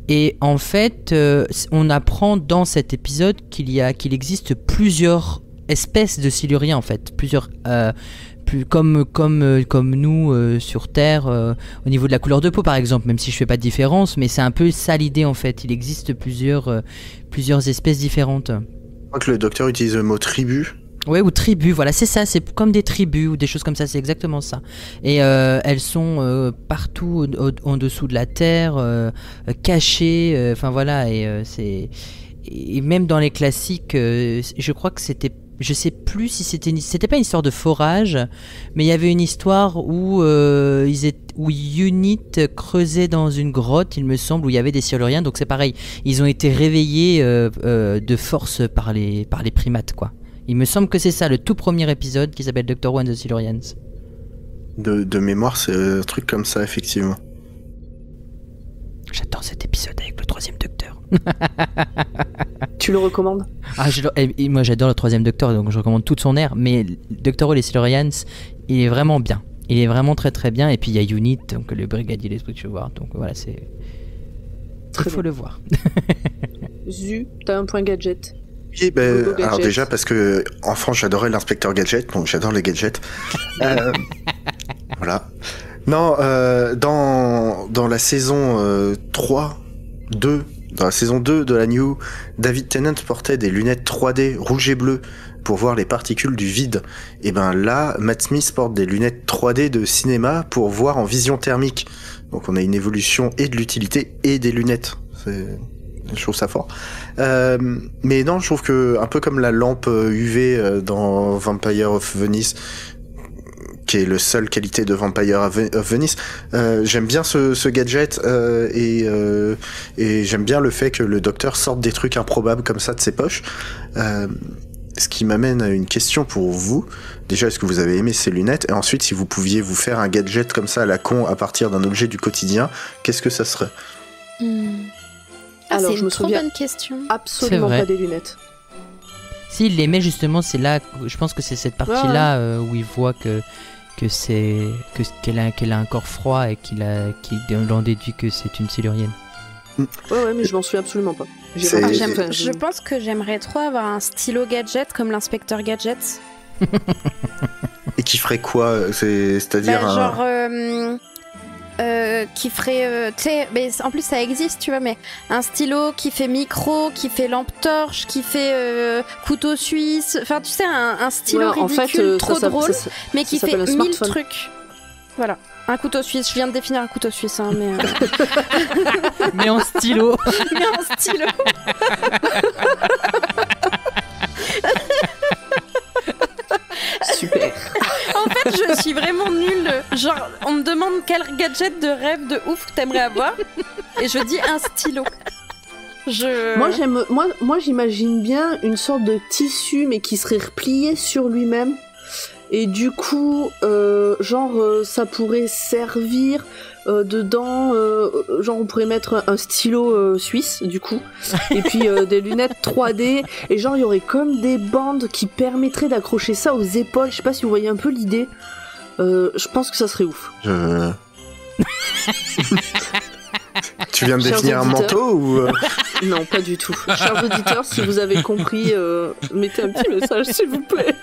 Et en fait, on apprend dans cet épisode qu'il existe plusieurs espèces de Siluriens en fait, plusieurs comme nous sur Terre au niveau de la couleur de peau par exemple, même si je fais pas de différence, mais c'est un peu ça l'idée en fait. Il existe plusieurs espèces différentes. Je crois que le docteur utilise le mot tribu. Ouais, ou tribus, voilà, c'est ça, c'est comme des tribus ou des choses comme ça, c'est exactement ça. Et elles sont partout en dessous de la terre, cachées, enfin voilà, et même dans les classiques, je crois que c'était, je sais plus si c'était pas une histoire de forage, mais il y avait une histoire où Unit creusait dans une grotte, il me semble, où il y avait des Siluriens, donc c'est pareil, ils ont été réveillés de force par les primates, quoi. Il me semble que c'est ça, le tout premier épisode qui s'appelle Doctor Who and the Silurians. De mémoire, c'est un truc comme ça, effectivement. J'adore cet épisode avec le 3e Docteur. Tu le recommandes ? Moi j'adore le 3e Docteur, donc je recommande toute son ère, mais Doctor Who et les Silurians, il est vraiment bien. Il est vraiment très très bien, et puis il y a Unit, donc le brigadier des Spiritual, donc voilà, c'est... Il faut le voir. Zu, t'as un point gadget. Oui, alors déjà parce que enfant j'adorais l'inspecteur Gadget, donc j'adore les gadgets. Voilà. Non, dans la saison 2 dans la saison 2 de la New, David Tennant portait des lunettes 3D rouge et bleu pour voir les particules du vide. Et ben là, Matt Smith porte des lunettes 3D de cinéma pour voir en vision thermique. Donc on a une évolution et de l'utilité et des lunettes. Je trouve ça fort. Mais non, je trouve que un peu comme la lampe UV dans Vampire of Venice, qui est la seule qualité de Vampire of Venice, j'aime bien ce gadget et j'aime bien le fait que le docteur sorte des trucs improbables comme ça de ses poches. Ce qui m'amène à une question pour vous. Déjà, est-ce que vous avez aimé ces lunettes ? Et ensuite, si vous pouviez vous faire un gadget comme ça à la con à partir d'un objet du quotidien, qu'est-ce que ça serait ? Alors, c'est je me trop souviens bonne question. absolument pas des lunettes. S'il les met justement, c'est là, je pense que c'est cette partie-là où il voit qu'elle a un corps froid et qu'il en déduit que c'est une Silurienne. Ouais, mais je m'en souviens absolument pas. Je pense que j'aimerais trop avoir un stylo gadget comme l'inspecteur Gadget. Et qui ferait quoi ? C'est-à-dire genre qui ferait, tu sais, mais en plus ça existe, tu vois, mais un stylo qui fait micro, qui fait lampe torche, qui fait couteau suisse, enfin tu sais, un stylo ridicule, trop drôle, mais qui fait 1000 trucs. Voilà, un couteau suisse, je viens de définir un couteau suisse, hein, mais... mais en stylo. Mais en stylo. Super. En fait, je suis vraiment nulle. Genre, on me demande quel gadget de rêve de ouf que t'aimerais avoir, et je dis un stylo. Moi, j'imagine bien une sorte de tissu, mais qui serait replié sur lui-même. Et du coup, ça pourrait servir dedans. Genre, on pourrait mettre un stylo suisse, du coup. Et puis des lunettes 3D. Et genre, il y aurait comme des bandes qui permettraient d'accrocher ça aux épaules. Je sais pas si vous voyez un peu l'idée. Je pense que ça serait ouf. Tu viens de définir un manteau ou Non, pas du tout. Chers auditeurs, si vous avez compris, mettez un petit message, s'il vous plaît.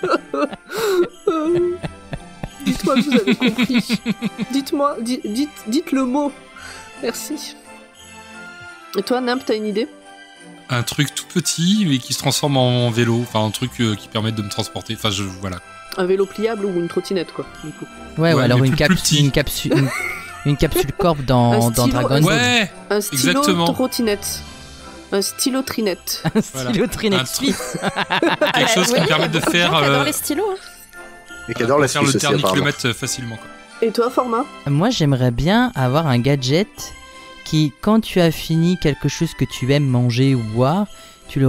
Dites-moi que vous avez compris. Dites-moi, dites le mot. Merci. Et toi, Nimp, t'as une idée ? Un truc tout petit, mais qui se transforme en vélo. Enfin, un truc qui permet de me transporter. Enfin, voilà. Un vélo pliable ou une trottinette, quoi, du coup. Ouais, ou alors une capsule corp dans Dragon Ball. Ouais, un stylo exactement. trottinette. Un stylo trinette. Un stylo trinette suisse. Quelque chose qui permet de faire... J'adore les stylos. Hein. Et qui adore la faire le Suisse aussi, dernier apparemment. kilomètre facilement, quoi. Et toi, Format ? Moi, j'aimerais bien avoir un gadget qui, quand tu as fini quelque chose que tu aimes manger ou boire, tu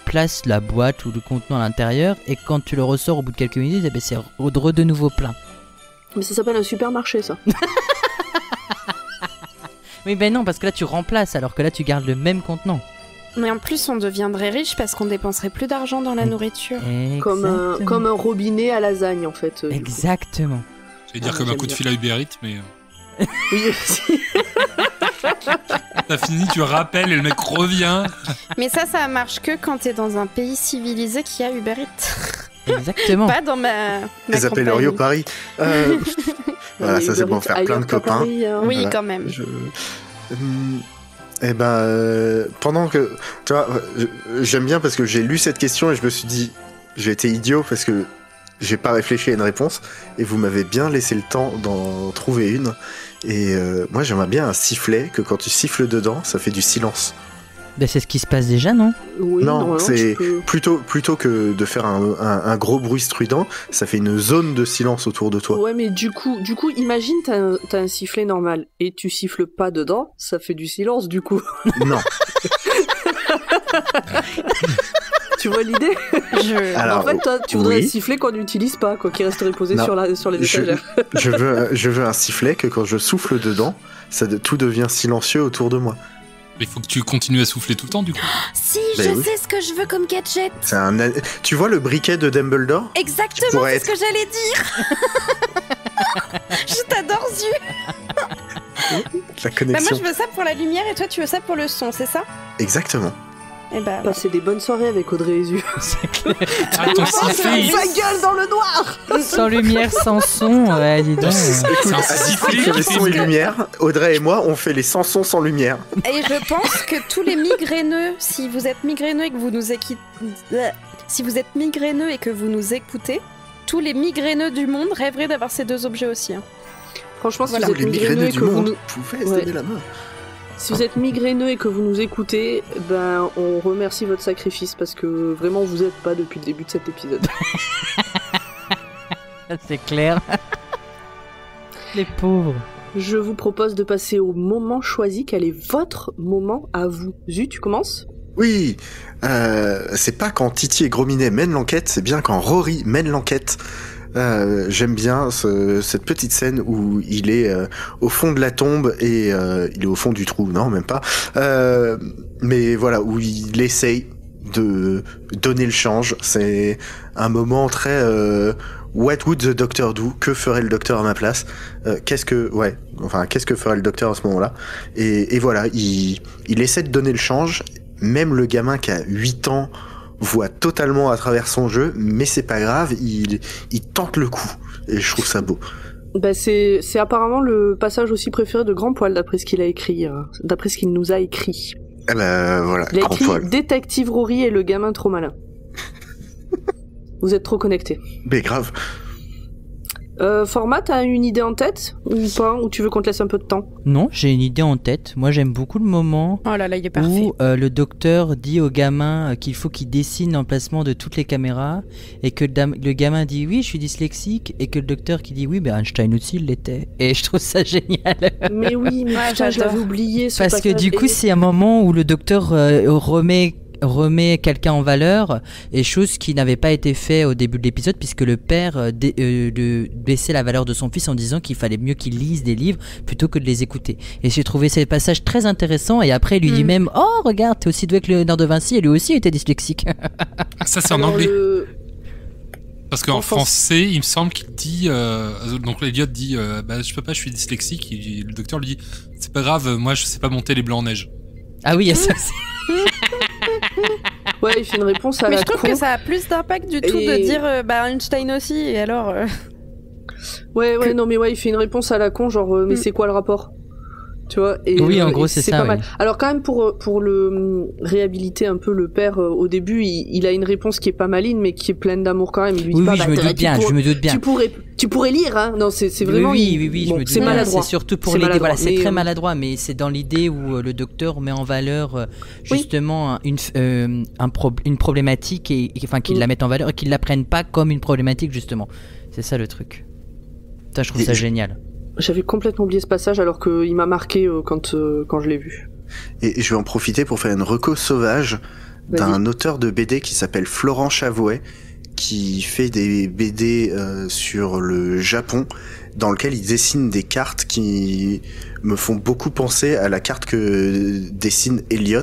places la boîte ou le contenant à l'intérieur, et quand tu le ressors au bout de quelques minutes, eh ben, c'est de nouveau plein. Mais ça s'appelle un supermarché, ça. Oui, ben non, parce que là tu remplaces, alors que là tu gardes le même contenant. Mais en plus, on deviendrait riche parce qu'on dépenserait plus d'argent dans la nourriture. Comme un robinet à lasagne, en fait. Exactement. J'allais dire comme un coup de fil à Uber Eats, mais... Oui, aussi. T'as fini, tu rappelles et le mec revient. Mais ça marche que quand t'es dans un pays civilisé qui a Uber Eats. Exactement. Pas dans ma Les appellerions Paris. Voilà, ça c'est pour faire plein de copains. Paris, hein. Oui, Voilà. quand même. Pendant que... Tu vois, j'aime bien parce que j'ai lu cette question et je me suis dit, j'ai été idiot parce que j'ai pas réfléchi à une réponse et vous m'avez bien laissé le temps d'en trouver une. Et moi j'aimerais bien un sifflet que quand tu siffles dedans, ça fait du silence. Ben, c'est ce qui se passe déjà, non ? Oui, Non, c'est plutôt que de faire un gros bruit strident, ça fait une zone de silence autour de toi. Ouais, mais du coup, imagine t'as un sifflet normal et tu siffles pas dedans, ça fait du silence du coup. Non. Tu vois l'idée ? Alors, en fait, toi, tu voudrais oui. siffler qu'on n'utilise pas, quoi, qui resterait posé Non. sur les étagères. Je veux un sifflet que quand je souffle dedans, tout devient silencieux autour de moi. Il faut que tu continues à souffler tout le temps, du coup. Si, Ben je oui. sais ce que je veux comme gadget. Tu vois le briquet de Dumbledore ? Exactement, pourrais c'est ce que j'allais dire. Je t'adore, Zu. La Bah, connexion. moi, je veux ça pour la lumière et toi, tu veux ça pour le son, c'est ça ? Exactement. Et bah, Passer des bonnes soirées avec Audrey et Zu. Ah, ton sifflet, Sa gueule dans le noir. Sans lumière, sans son, ouais, dis donc. c'est un À sifflet différence qui les fait... sons et lumière, Audrey et moi, on fait les sans son sans lumière. et je pense que tous les migraineux, si vous êtes migraineux et que vous nous écoutez, tous les migraineux du monde rêveraient d'avoir ces deux objets aussi. Hein. Franchement, si Tous vous êtes les migraineux migraineux et du que vous monde nous... pouvaient se Ouais. donner la main. Si vous êtes migraineux et que vous nous écoutez, ben on remercie votre sacrifice parce que vraiment vous êtes pas depuis le début de cet épisode. C'est clair. Les pauvres. Je vous propose de passer au moment choisi. Quel est votre moment à vous ? Zu, tu commences ? Oui, c'est pas quand Titi et Grominet mènent l'enquête, c'est bien quand Rory mène l'enquête. J'aime bien cette petite scène où il est au fond de la tombe et il est au fond du trou, non même pas. Mais voilà, où il essaye de donner le change. C'est un moment très what would the doctor do? Que ferait le docteur à ma place? Qu'est-ce que ferait le docteur à ce moment-là? Et voilà, il essaie de donner le change. Même le gamin qui a 8 ans voit totalement à travers son jeu, mais c'est pas grave, il tente le coup. Et je trouve ça beau. C'est apparemment le passage aussi préféré de Grand Poil, d'après ce qu'il a écrit, d'après ce qu'il nous a écrit. Eh ben voilà, Il a Grand écrit Poil. Détective Rory et le gamin trop malin. Vous êtes trop connectés. Mais grave. Format, t'as une idée en tête ou pas? Ou tu veux qu'on te laisse un peu de temps? Non, j'ai une idée en tête. Moi, j'aime beaucoup le moment Oh là là, il est parfait. où le docteur dit au gamin qu'il faut qu'il dessine l'emplacement de toutes les caméras et que le gamin dit oui, je suis dyslexique et que le docteur qui dit oui, ben Einstein aussi il l'était. Et je trouve ça génial. Mais oui, mais Ouais, putain, je j'adore. l'avais oublié. Ce Parce que passage. du coup, Et- c'est un moment où le docteur remet quelqu'un en valeur, et chose qui n'avait pas été fait au début de l'épisode puisque le père baissait la valeur de son fils en disant qu'il fallait mieux qu'il lise des livres plutôt que de les écouter. Et j'ai trouvé ces passages très intéressants, et après il lui dit même oh regarde, t'es aussi doué que Léonard de Vinci, et lui aussi était dyslexique. Ah, ça, c'est en Alors, anglais. Parce qu'en en français, il me semble qu'il dit. Donc, Elliot dit bah, je peux pas, je suis dyslexique. Le docteur lui dit c'est pas grave, moi, je sais pas monter les blancs en neige. Ah oui, il y a ça aussi. Ouais, il fait une réponse à Mais la je trouve con. que ça a plus d'impact du tout Et- de dire Einstein aussi, et alors... Ouais, non, mais ouais, il fait une réponse à la con, genre, mais c'est quoi le rapport? Tu vois? Et, Oui, en gros, et c'est ça, pas oui. mal. Alors, quand même, pour le réhabiliter un peu le père, au début, il a une réponse qui est pas maligne, mais qui est pleine d'amour quand même. Il lui dit Oui, pas, oui, bah, je me doute bien, je me doute bien. Tu pourrais lire, hein? Non, c'est vraiment. Oui, bon, je me doute c'est bien. maladroit. C'est surtout pour C'est l'aider. Voilà, maladroit, c'est mais, très maladroit, mais c'est dans l'idée où le docteur met en valeur justement une problématique et enfin qu'il la mette en valeur et qu'il la prenne pas comme une problématique justement. C'est ça le truc. Ça, je trouve ça génial. J'avais complètement oublié ce passage alors qu'il m'a marqué quand je l'ai vu. Et je vais en profiter pour faire une reco sauvage d'un auteur de BD qui s'appelle Florent Chavouet, qui fait des BD sur le Japon, dans lequel il dessine des cartes qui me font beaucoup penser à la carte que dessine Elliot,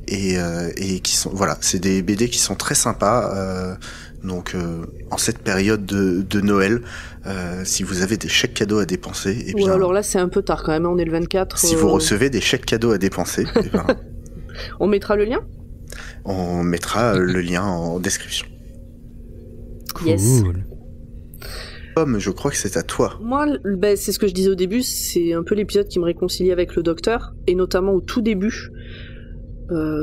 et qui sont, voilà, c'est des BD qui sont très sympas. Donc en cette période de Noël, si vous avez des chèques cadeaux à dépenser, et Ou bien, alors là, c'est un peu tard quand même, on est le 24. si vous recevez des chèques cadeaux à dépenser, eh ben, On mettra le lien? on mettra le lien en description. Yes. Pomme, je crois que c'est à toi. Moi, c'est ce que je disais au début, c'est un peu l'épisode qui me réconcilie avec le docteur, et notamment au tout début,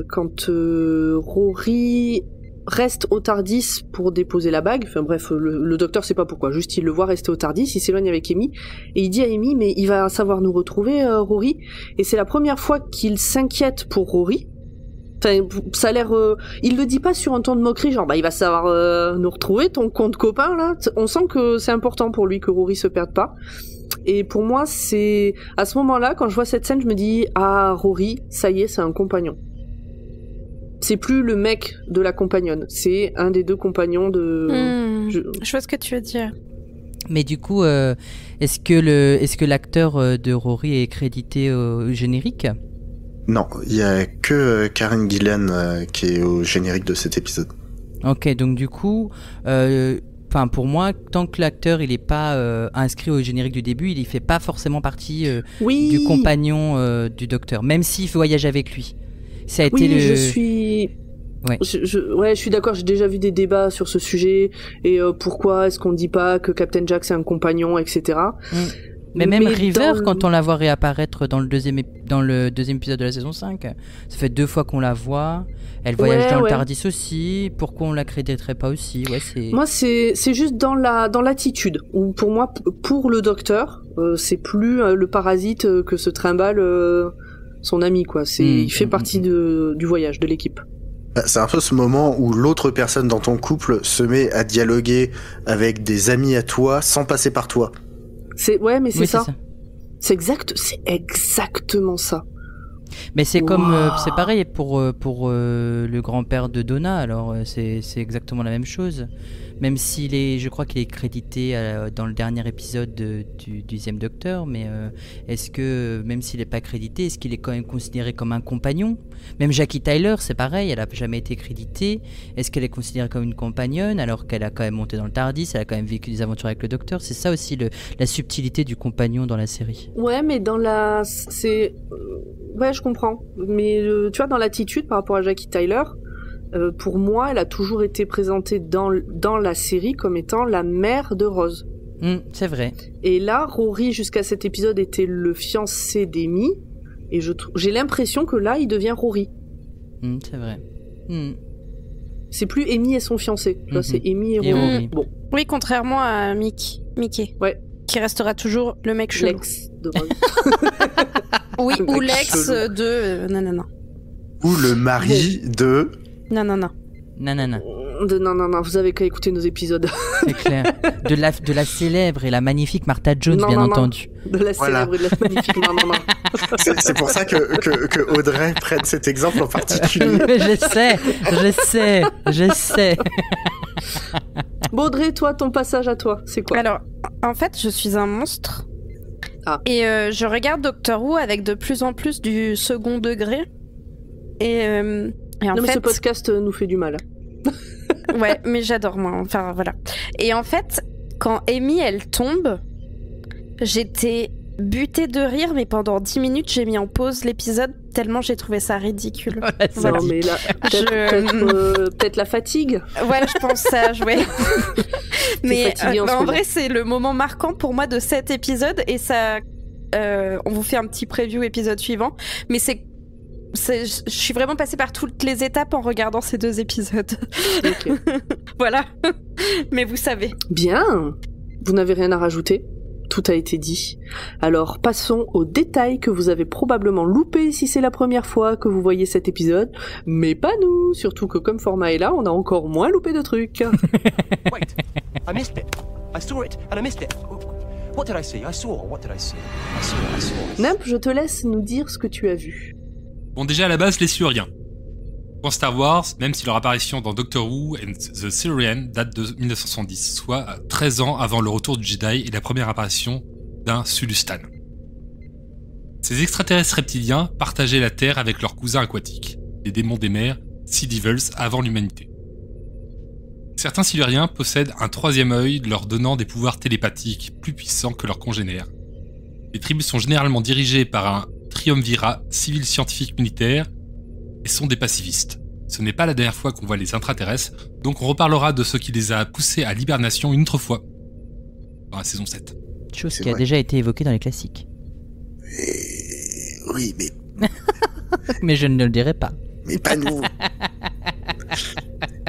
quand Rory reste au Tardis pour déposer la bague. Enfin bref, le docteur sait pas pourquoi, juste il le voit rester au Tardis, il s'éloigne avec Amy, et il dit à Amy, mais il va savoir nous retrouver, Rory, et c'est la première fois qu'il s'inquiète pour Rory. Enfin, ça a l'air... il le dit pas sur un ton de moquerie, genre il va savoir nous retrouver, ton compte copain là. On sent que c'est important pour lui que Rory se perde pas. Et pour moi, c'est à ce moment-là, quand je vois cette scène, je me dis ah, Rory, ça y est, c'est un compagnon. C'est plus le mec de la compagnonne, c'est un des deux compagnons de... Je vois ce que tu veux dire. Mais du coup, est-ce que l'acteur de Rory est crédité au générique? Non, il y a que Karen Gillan qui est au générique de cet épisode. Ok, donc du coup, pour moi, tant que l'acteur il est pas inscrit au générique du début, il fait pas forcément partie Oui. du compagnon du docteur, même s'il voyage avec lui. Ça a été Oui, je suis... Ouais. Je suis d'accord, j'ai déjà vu des débats sur ce sujet, et pourquoi est-ce qu'on dit pas que Captain Jack c'est un compagnon, etc. Mais même River, dans quand on la voit réapparaître dans le deuxième épisode de la saison 5, ça fait 2 fois qu'on la voit. Elle voyage dans le Tardis aussi. Pourquoi on la créditerait pas aussi? Moi, c'est juste dans l'attitude. Où pour moi, pour le docteur, c'est plus le parasite que se trimballe son ami, quoi. Il fait partie du voyage, de l'équipe. C'est un peu ce moment où l'autre personne dans ton couple se met à dialoguer avec des amis à toi sans passer par toi. Mais c'est ça. C'est exactement ça. Mais c'est comme c'est pareil pour le grand-père de Donna, alors c'est exactement la même chose. Même je crois qu'il est crédité dans le dernier épisode du 10e Docteur, mais est-ce que même s'il n'est pas crédité, est-ce qu'il est quand même considéré comme un compagnon? Même Jackie Tyler, c'est pareil, elle a jamais été créditée. Est-ce qu'elle est considérée comme une compagnonne alors qu'elle a quand même monté dans le Tardis, elle a quand même vécu des aventures avec le Docteur? C'est ça aussi la subtilité du compagnon dans la série. Ouais, mais ouais, je comprends. Mais tu vois, dans l'attitude par rapport à Jackie Tyler, pour moi, elle a toujours été présentée dans la série comme étant la mère de Rose. C'est vrai. Et là, Rory, jusqu'à cet épisode, était le fiancé d'Amy. Et j'ai l'impression que là, il devient Rory. C'est vrai. C'est plus Amy et son fiancé. Là, c'est Amy et Rory. Bon. Oui, contrairement à Mickey. Ouais. Qui restera toujours le mec chelou. L'ex de Rory. Oui, ou l'ex de... Non. Ou le mari de... Non. Non. Non, vous avez qu'à écouter nos épisodes. C'est clair. De la célèbre et la magnifique Martha Jones, bien entendu. De la célèbre et de la magnifique. Non. C'est pour ça que Audrey prenne cet exemple en particulier. Je sais. Bon, Audrey, toi, ton passage à toi, c'est quoi? Alors, en fait, je suis un monstre. Et je regarde Doctor Who avec de plus en plus du second degré. Et en fait... mais ce podcast nous fait du mal. Ouais, mais j'adore, moi. Enfin, voilà. Et en fait, quand Amy, elle tombe, j'étais butée de rire, mais pendant 10 minutes, j'ai mis en pause l'épisode tellement j'ai trouvé ça ridicule. Voilà. Non, mais là, peut-être la fatigue. Ouais, je pense ça, ouais. Mais en vrai, c'est le moment marquant pour moi de cet épisode, et ça... on vous fait un petit preview épisode suivant, mais je suis vraiment passée par toutes les étapes en regardant ces 2 épisodes. Okay. Voilà. Mais vous savez. Bien. Vous n'avez rien à rajouter? Tout a été dit. Alors passons aux détails que vous avez probablement loupés si c'est la première fois que vous voyez cet épisode, mais pas nous, surtout que comme Format est là, on a encore moins loupé de trucs. Wait, I missed it. I saw it and I missed it. What did I see? I saw. What did I see? I saw. Nimp, je te laisse nous dire ce que tu as vu. Bon, déjà à la base, les Siluriens. Pour Star Wars, même si leur apparition dans Doctor Who and the Silurian date de 1970, soit 13 ans avant le retour du Jedi et la première apparition d'un Sulustan. Ces extraterrestres reptiliens partageaient la Terre avec leurs cousins aquatiques, les démons des mers, Sea Devils, avant l'humanité. Certains Siluriens possèdent un 3e œil leur donnant des pouvoirs télépathiques plus puissants que leurs congénères. Les tribus sont généralement dirigées par un triumvirat civil, scientifique, militaire et sont des pacifistes. Ce n'est pas la dernière fois qu'on voit les intraterrestres, donc on reparlera de ce qui les a poussés à l'hibernation une autre fois, dans la saison 7. Chose qui a déjà été évoquée dans les classiques. Oui, mais... mais je ne le dirai pas. Mais pas nous.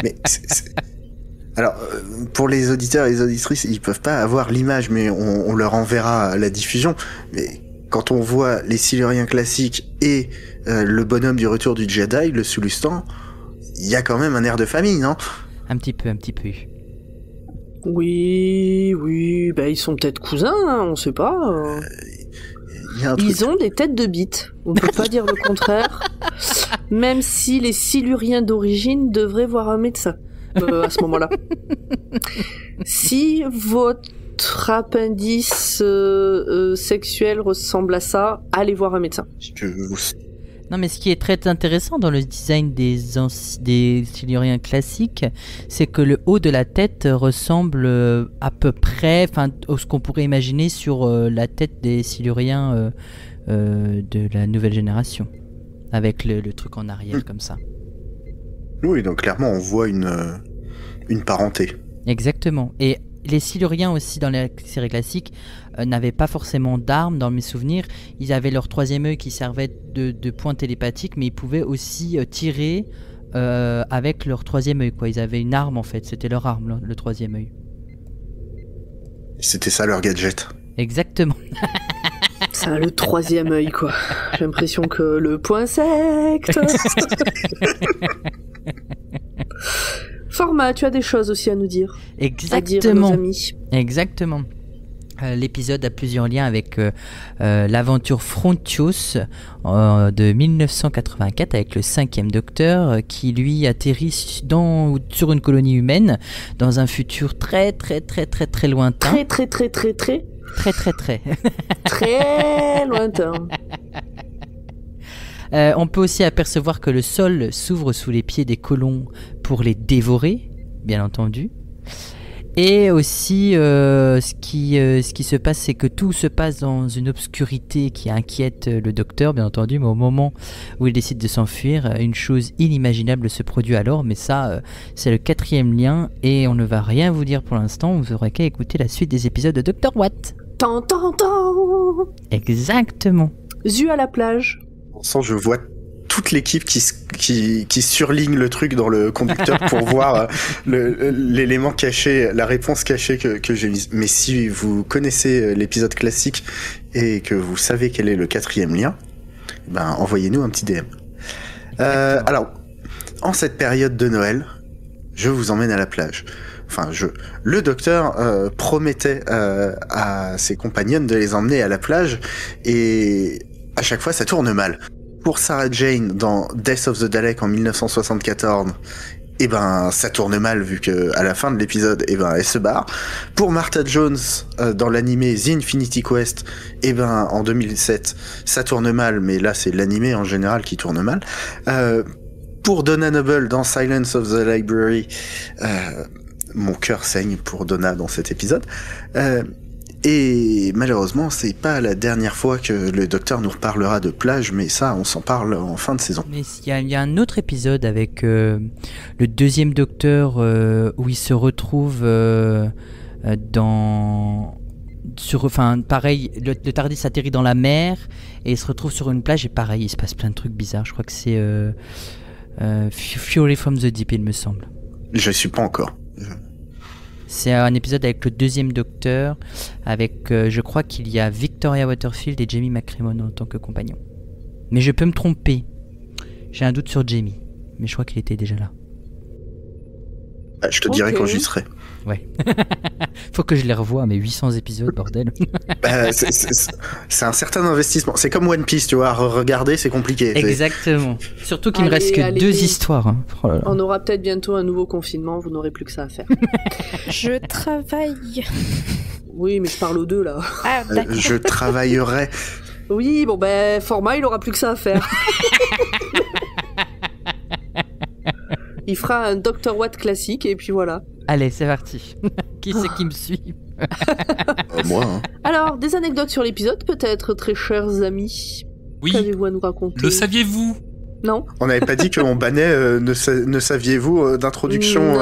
Mais alors, pour les auditeurs et les auditrices, ils peuvent pas avoir l'image, mais on leur enverra la diffusion. Mais quand on voit les Siluriens classiques et le bonhomme du retour du Jedi, le Sulustan, il y a quand même un air de famille, non? Un petit peu. Oui, bah ils sont peut-être cousins, hein, on sait pas. Ils ont des têtes de bites, on peut pas dire le contraire. Même si les Siluriens d'origine devraient voir un médecin à ce moment-là. Si votre appendice sexuel ressemble à ça, allez voir un médecin. Non, mais ce qui est très intéressant dans le design des Siluriens classiques, c'est que le haut de la tête ressemble à peu près à ce qu'on pourrait imaginer sur la tête des Siluriens de la nouvelle génération, avec le truc en arrière comme ça. Oui, donc clairement on voit une parenté. Exactement. Et les Siluriens aussi dans les séries classiques n'avaient pas forcément d'armes dans mes souvenirs. Ils avaient leur 3e œil qui servait de point télépathique, mais ils pouvaient aussi tirer avec leur 3e œil, quoi. Ils avaient une arme en fait, c'était leur arme, le 3e œil. C'était ça leur gadget. Exactement. Ça, le 3e œil, quoi. J'ai l'impression que le point insecte. Format, tu as des choses aussi à nous dire. Exactement. À dire à nos amis. Exactement. L'épisode a plusieurs liens avec l'aventure Frontios de 1984 avec le 5e docteur qui lui atterrit sur une colonie humaine dans un futur très lointain. Très lointain. On peut aussi apercevoir que le sol s'ouvre sous les pieds des colons pour les dévorer, bien entendu. Et aussi, ce qui se passe, c'est que tout se passe dans une obscurité qui inquiète le docteur, bien entendu, mais au moment où il décide de s'enfuir, une chose inimaginable se produit alors, mais ça, c'est le 4e lien, et on ne va rien vous dire pour l'instant, vous aurez qu'à écouter la suite des épisodes de Dr. Watt. Tan, tan, tan. Exactement. Zu à la plage. Pour l'instant, je vois toute l'équipe qui surligne le truc dans le conducteur pour voir l'élément caché, la réponse cachée que j'ai mise. Mais si vous connaissez l'épisode classique et que vous savez quel est le 4e lien, ben envoyez-nous un petit DM. Alors, en cette période de Noël, je vous emmène à la plage. Enfin, le docteur promettait à ses compagnonnes de les emmener à la plage, et à chaque fois ça tourne mal. Pour Sarah Jane dans Death of the Dalek en 1974, eh ben ça tourne mal vu que à la fin de l'épisode, eh ben elle se barre. Pour Martha Jones dans l'animé The Infinity Quest, eh ben en 2007 ça tourne mal, mais là c'est l'animé en général qui tourne mal. Pour Donna Noble dans Silence of the Library, mon cœur saigne pour Donna dans cet épisode. Et malheureusement, c'est pas la dernière fois que le docteur nous reparlera de plage, mais ça, on s'en parle en fin de saison. Mais il y a un autre épisode avec le 2e docteur où il se retrouve pareil, le TARDIS atterrit dans la mer et il se retrouve sur une plage et pareil, il se passe plein de trucs bizarres. Je crois que c'est Fury from the Deep, il me semble. Je suis pas encore. C'est un épisode avec le 2e docteur, avec je crois qu'il y a Victoria Waterfield et Jamie McCrimmon en tant que compagnon. Mais je peux me tromper. J'ai un doute sur Jamie, mais je crois qu'il était déjà là. Je te dirai quand j'y serai. Ouais. Faut que je les revoie, mais 800 épisodes, bordel. C'est un certain investissement. C'est comme One Piece, tu vois. Regarder, c'est compliqué. Exactement. Surtout qu'il me reste que 2 histoires. Hein. Oh là là. On aura peut-être bientôt un nouveau confinement. Vous n'aurez plus que ça à faire. Je travaille. Oui, mais je parle aux deux, là. Ah, d'accord. Je travaillerai. Oui, bon, ben, format, il aura plus que ça à faire. Il fera un Dr. Watt classique, et puis voilà. Allez, c'est parti. Qui c'est qui me suit? Moi, hein. Alors, des anecdotes sur l'épisode, peut-être, très chers amis. Oui. Qu'avez-vous à nous raconter? Le saviez-vous? Non. On n'avait pas dit qu'on bannait ne saviez-vous d'introduction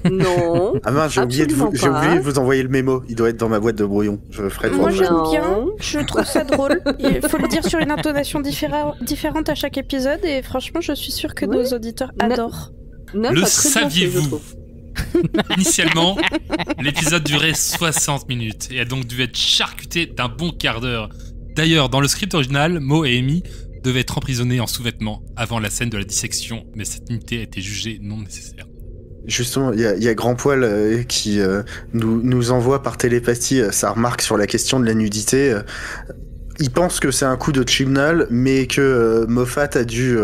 Non. Ah mince, j'ai oublié de vous envoyer le mémo. Il doit être dans ma boîte de brouillon. Je ferai Moi j'aime Non. bien, je trouve ça drôle. Il faut le dire sur une intonation différente à chaque épisode et franchement je suis sûre que nos auditeurs adorent. Neuf Le a très bien fait, je saviez-vous? trouve. Initialement, l'épisode durait 60 minutes et a donc dû être charcuté d'un bon quart d'heure. D'ailleurs, dans le script original, Mo et Amy devaient être emprisonnés en sous-vêtements avant la scène de la dissection, mais cette unité a été jugée non nécessaire. Justement, il y a Grand Poil qui nous envoie par télépathie sa remarque sur la question de la nudité. Il pense que c'est un coup de Chibnall, mais que Moffat a dû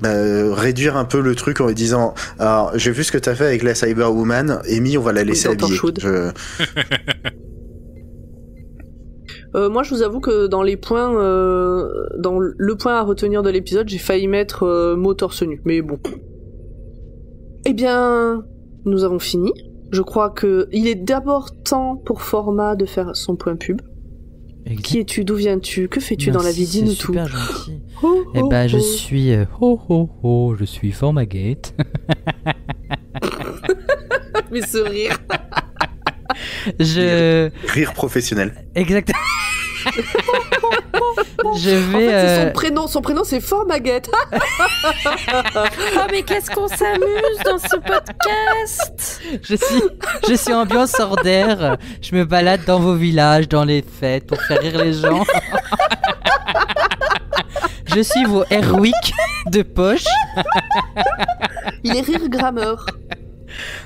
réduire un peu le truc en lui disant « Alors, j'ai vu ce que t'as fait avec la Cyberwoman, Amy, on va la laisser habiller. » Moi, je vous avoue que dans les points, dans le point à retenir de l'épisode, j'ai failli mettre mot torse nu, mais bon. Eh bien, nous avons fini. Je crois que il est d'abord temps pour Format de faire son point pub. Exact. Qui es-tu? D'où viens-tu? Que fais-tu dans la vie? Dis-nous tout. C'est super gentil. Oh, Eh ben, oh, je oh. suis je suis Formagate. Mais ce rire. Rire professionnel. Exact. Je En vais. fait, c'est son prénom c'est Formaguette. Oh mais qu'est-ce qu'on s'amuse dans ce podcast. Je suis ambiance hors d'air. Je me balade dans vos villages, dans les fêtes, pour faire rire les gens. Je suis vos Airwick de poche. Il est rire grammeur.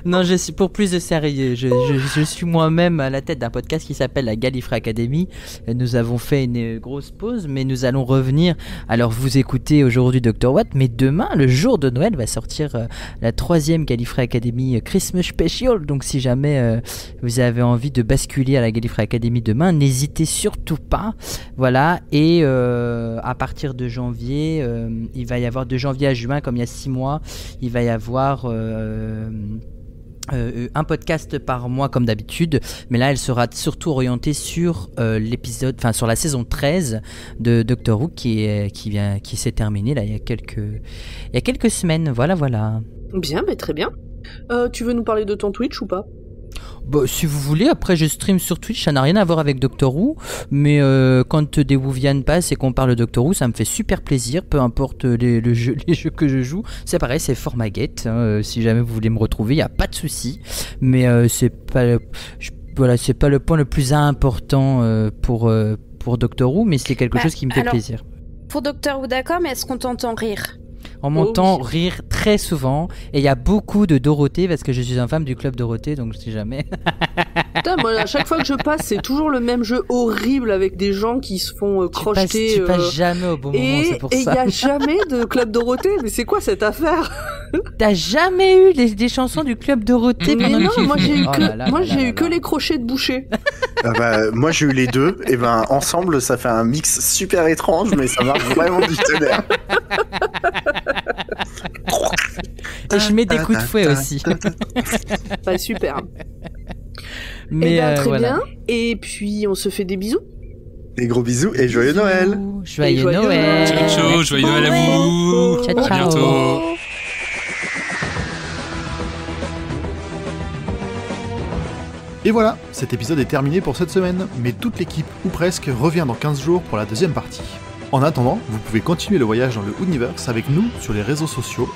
Non, je suis pour plus de sérieux. Je suis moi-même à la tête d'un podcast qui s'appelle la Gallifrey Academy. Nous avons fait une grosse pause, mais nous allons revenir. Alors, vous écoutez aujourd'hui Dr. Watt, mais demain, le jour de Noël, va sortir la 3e Gallifrey Academy Christmas Special. Donc, si jamais vous avez envie de basculer à la Gallifrey Academy demain, n'hésitez surtout pas. Voilà. Et à partir de janvier, il va y avoir de janvier à juin, comme il y a 6 mois, il va y avoir un podcast par mois comme d'habitude, mais là elle sera surtout orientée sur sur la saison 13 de Doctor Who qui s'est terminée là il y a quelques semaines. Voilà. Bien, mais très bien. Tu veux nous parler de ton Twitch ou pas ? Bah, si vous voulez, après je stream sur Twitch, ça n'a rien à voir avec Doctor Who, mais quand des Whovian passent et qu'on parle de Doctor Who, ça me fait super plaisir, peu importe les jeux que je joue. C'est pareil, c'est Formaget, si jamais vous voulez me retrouver, il n'y a pas de souci, mais c'est pas le point le plus important pour Doctor Who, mais c'est quelque chose qui me fait plaisir. Pour Doctor Who, d'accord, mais est-ce qu'on t'entend rire ? On m'entend rire très souvent et il y a beaucoup de Dorothée parce que je suis un fan du club Dorothée, donc je sais jamais. Putain, moi à chaque fois que je passe c'est toujours le même jeu horrible avec des gens qui se font crocheter. Tu passes jamais au bon moment, c'est pour ça. Et il n'y a jamais de club Dorothée, mais c'est quoi cette affaire ? T'as jamais eu des chansons du club Dorothée pendant non, le... moi j'ai eu que les crochets de boucher. Moi j'ai eu les deux, et ensemble ça fait un mix super étrange, mais ça marche vraiment du tonnerre. Et je mets des coups de fouet aussi. Bah, super. Mais très bien. Et puis on se fait des bisous. Des gros bisous et joyeux Noël. Joyeux Noël. Ciao, joyeux Noël à vous. Ciao. À bientôt. Et voilà, cet épisode est terminé pour cette semaine, mais toute l'équipe, ou presque, revient dans 15 jours pour la deuxième partie. En attendant, vous pouvez continuer le voyage dans le Universe avec nous sur les réseaux sociaux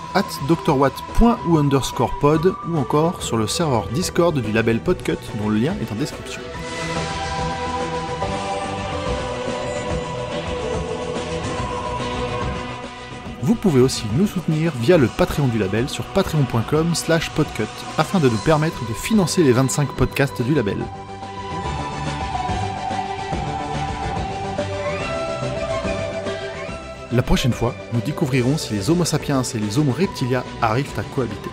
@drwatt.ou_pod ou encore sur le serveur Discord du label Podcut dont le lien est en description. Vous pouvez aussi nous soutenir via le Patreon du label sur patreon.com/podcut afin de nous permettre de financer les 25 podcasts du label. La prochaine fois, nous découvrirons si les Homo sapiens et les Homo reptilia arrivent à cohabiter.